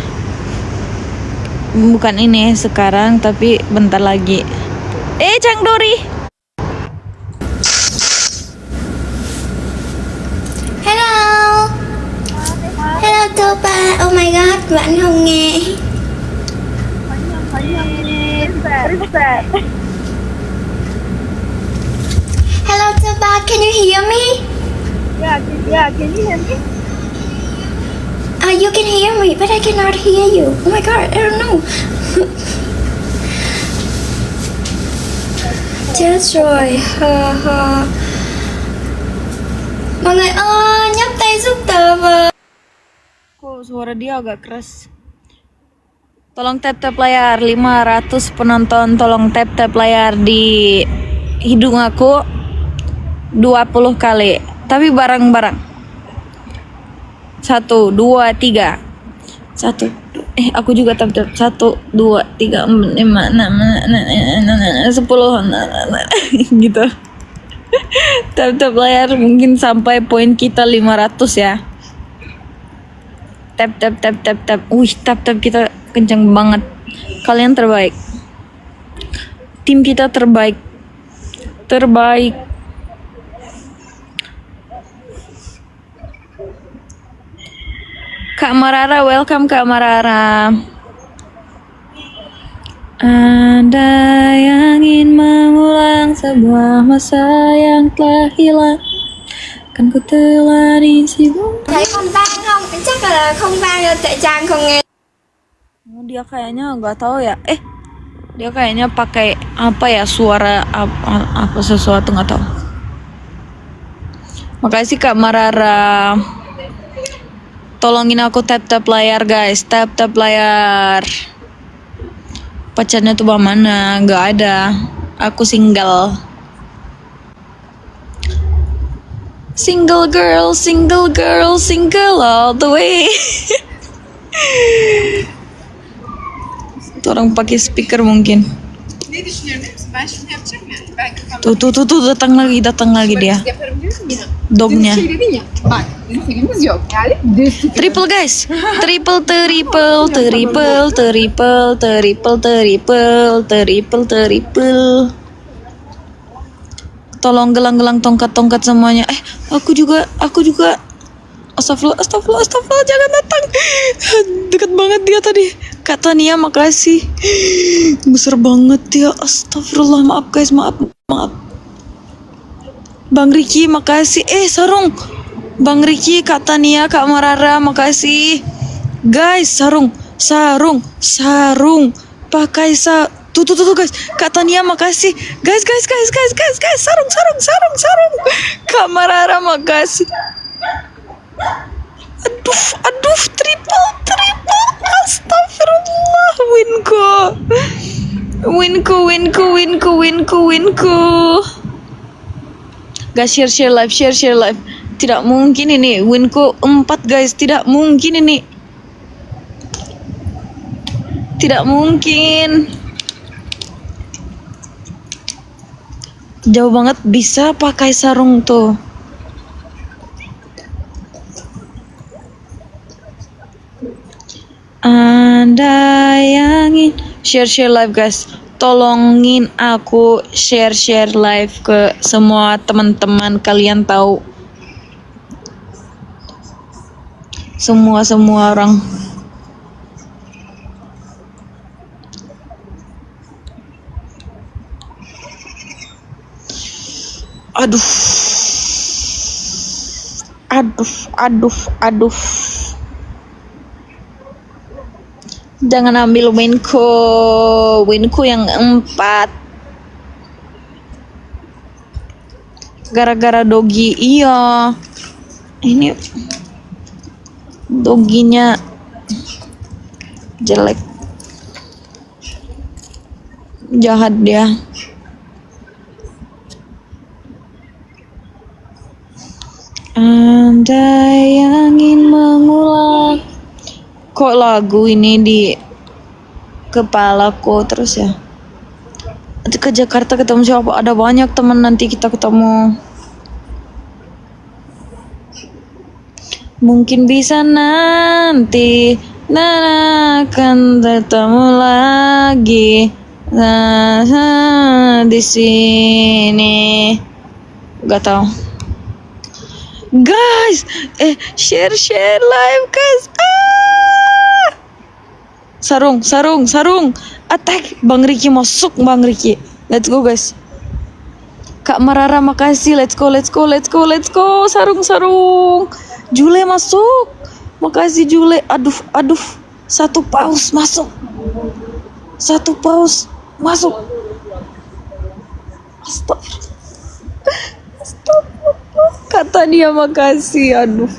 Bukan ini sekarang, tapi bentar lagi. Chang Dori. Hello. Hello Topa. Oh my god, bạn không nghe. Hello Topa, can you hear me? Yeah, can you hear me? You can hear me, but I cannot hear you. Oh my god, I don't know. Chết rồi. Mọi người ơi, nhấp tay giúp tớ với. Kok suara dia agak keras. Tolong tap layar 500 penonton, tolong tap layar di hidung aku 20 kali. Tapi bareng-bareng. 1, 2, 3. 1. Aku juga tap 1, 2, 3, 4, 5, 6, 10 gitu. Tap layar mungkin sampai poin kita 500 ya. Tap. Wih, tap kita kencang banget. Kalian terbaik. Tim kita terbaik. Kak Marara, welcome Kak Marara. Ada yang ingin mengulang sebuah masa yang telah hilang. Kan ku telah disibuk. Thấy con vang không? Chắc là không vang đâu, tại Trang không nghe. Dia kayaknya nggak tahu ya. Dia kayaknya pakai apa ya, suara apa sesuatu, nggak tahu. Makasih Kak Marara. Tolongin aku tap layar guys, tap layar. Pacarnya tuh mana? Nggak ada. Aku single. Single girl, single all the way. Tuh orang pakai speaker mungkin. Ne düşünüyorsun? Ben şunu yapacağım ya. Belki Tuh datang lagi dia. yaparım diyorsun ya. Dognya. Şey dedin ya. Bak bizim sevgilimiz yok. Yani düz Triple guys. Triple. Tolong gelang-gelang tongkat semuanya. Aku juga. Astagfirullah, jangan datang. Dekat banget dia tadi. Kak Tania, makasih. Besar banget dia. Astagfirullah, maaf guys, maaf. Bang Riki, makasih. Sarung. Bang Riki, Kak Tania, Kak Marara, makasih. Guys, sarung. Pakai tuh guys. Kak Tania, makasih. Guys. Sarung. Kak Marara, makasih. Aduh, triple. Astagfirullah, winku. Guys, share live. Tidak mungkin ini winku 4 guys, tidak mungkin ini. Tidak mungkin. Jauh banget bisa pakai sarung tuh. Anda yang ingin share live guys, tolongin aku share live ke semua teman-teman kalian tahu, semua orang. Aduh. Jangan ambil winku yang 4. Gara-gara dogi, iya. Ini doginya jelek. Jahat dia. Andai angin mengulang. Kok lagu ini di kepalaku terus ya. Nanti ke Jakarta ketemu siapa? Ada banyak teman, nanti kita ketemu. Mungkin bisa nanti akan ketemu lagi di sini. Gak tau. Guys, share live guys. Sarung. Attack Bang Riki, masuk Bang Riki. Let's go guys. Kak Marara makasih. Let's go. Sarung. Jule masuk. Makasih Jule. Aduh. 1 paus masuk. Astagfirullah. Kak Tania makasih. Aduh.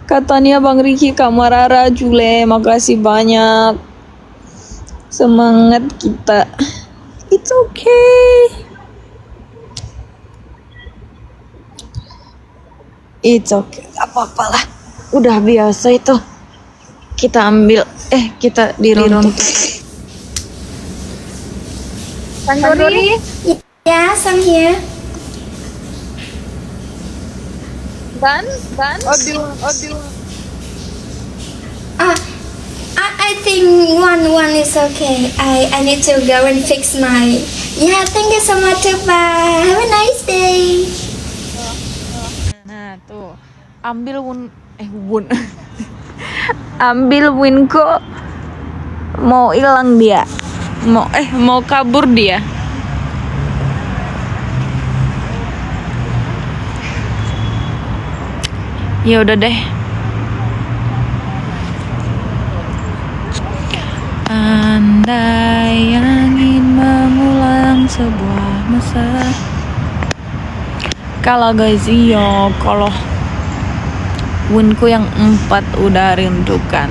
Kak Tania, Bang Riki, Kak Marara, Jule, makasih banyak. Semangat kita. It's okay. Apa-apalah. Udah biasa itu. Kita ambil. Kita diruntuk. Tandoori? Yeah, some here. Done? Or I think one is okay. I need to go and fix my. Yeah, thank you so much, bye. Have a nice day. Nah, tuh. Ambil ambil winku. Mau hilang dia. Mau kabur dia. Ya udah deh. Andai angin mengulang sebuah masa. Kalau guys, iya, kalau winku yang 4 udah rindukan.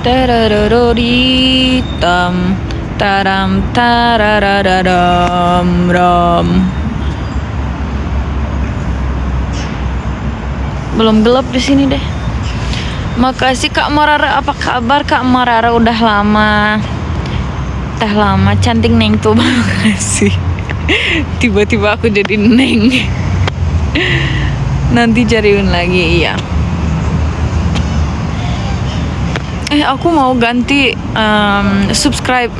Tararoritam taram tarararadam ram. Belum gelap di sini deh. Makasih Kak Marara, apa kabar Kak Marara? Udah lama cantik Neng tuh. Makasih. Tiba-tiba aku jadi Neng. Nanti cariin lagi, iya. Aku mau ganti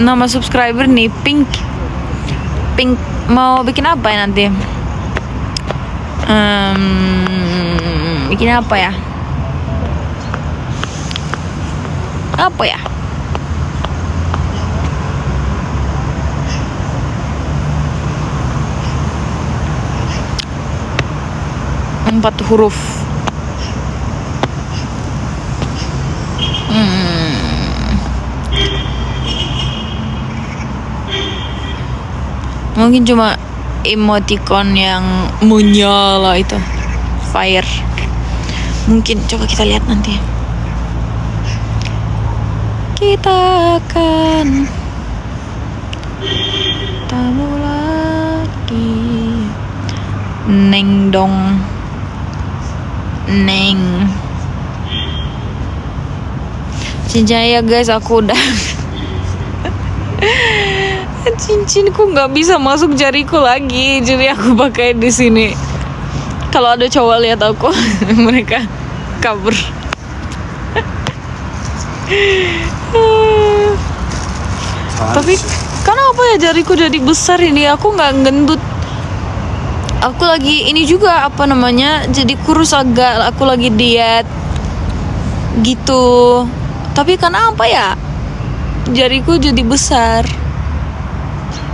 nama subscriber nih, Pink. Mau bikin apa ya nanti? Bikin apa ya? Apa ya? Empat huruf. Mungkin cuma emoticon yang menyala itu, fire. Mungkin coba kita lihat nanti. kita akan tamu lagi. Neng dong, neng. Cincin ya guys, aku udah cincinku nggak bisa masuk jariku lagi, jadi aku pakai di sini. Kalau ada cowok lihat aku, mereka kabur. Tapi kenapa ya jariku jadi besar ini? Aku nggak gendut. Aku lagi ini juga apa namanya? Jadi kurus agak. Aku lagi diet gitu. Tapi kenapa ya? Jariku jadi besar.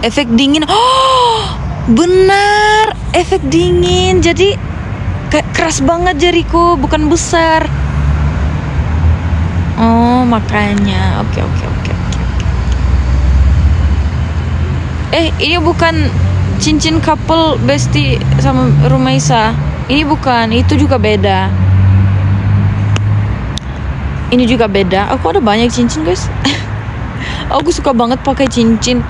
Efek dingin. Oh, benar. Efek dingin. Jadi kayak keras banget jariku, bukan besar. Oh, makanya. Oke. Ini bukan cincin couple Besti sama Rumaisa. Ini bukan, itu juga beda. Ini juga beda. Aku ada banyak cincin, guys. Aku suka banget pakai cincin.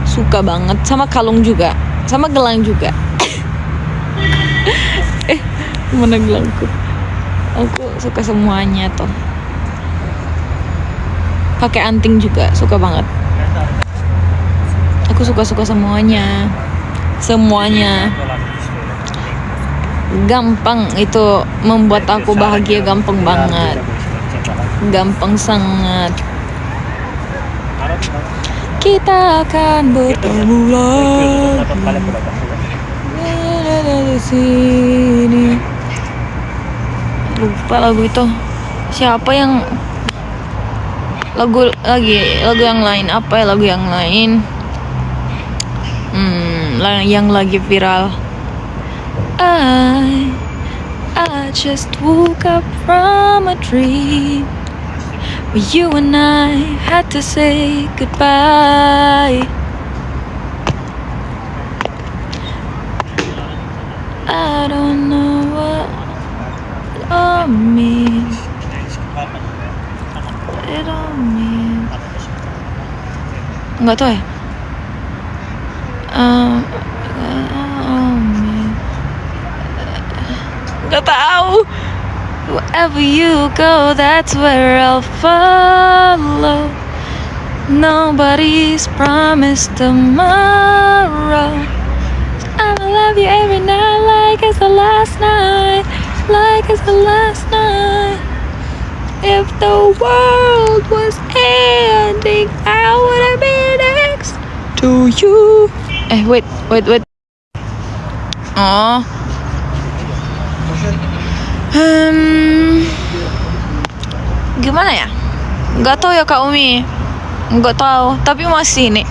Suka banget. Sama kalung juga. Sama gelang juga. Mana gelangku? Aku suka semuanya tuh. Pakai anting juga, suka banget. Aku suka semuanya. Gampang itu membuat aku bahagia, gampang banget. Gampang sangat. Kita akan bertemu lagi di sini. Lupa lagu itu. Siapa yang lagu yang lain, apa ya lagu yang lain? Yang lagi viral. I just woke up from a dream where you and I had to say goodbye. I don't know what it all means. It all means. Nggak tahu ya. Nggak tahu. Wherever you go, that's where I'll follow. Nobody's promised tomorrow. I'ma love you every night like it's the last night, like it's the last night. If the world was ending, I wanna be next to you. Wait. Oh. Gimana ya? Nggak tahu ya Kak Umi. Nggak tahu. Tapi masih nih.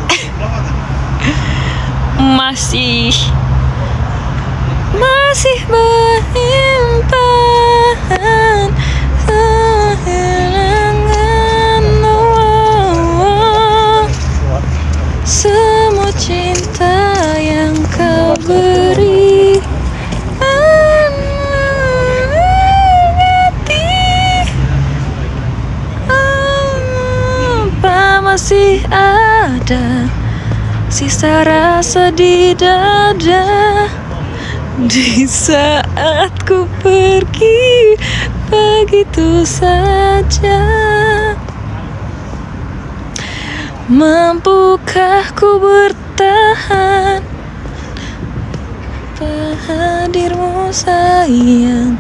masih bersimpan kehilangan semua cinta yang kau beri. Masih ada sisa rasa di dada di saat ku pergi begitu saja. Mampukah ku bertahan hadirmu sayang?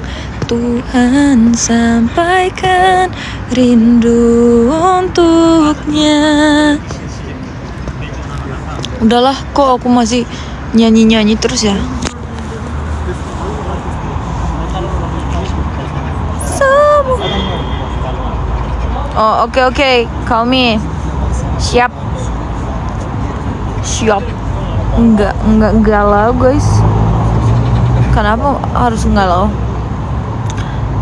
Tuhan sampaikan rindu untuknya. Udahlah, kok aku masih nyanyi terus ya. Oh, oke. Kami siap. Enggak galau, guys. Kenapa harus galau?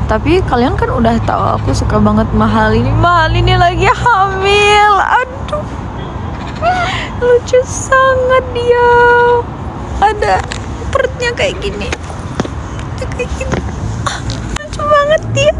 Tapi kalian kan udah tahu aku suka banget mahal ini lagi hamil. Aduh, lucu sangat dia. Ada perutnya kayak gini. Lucu banget dia.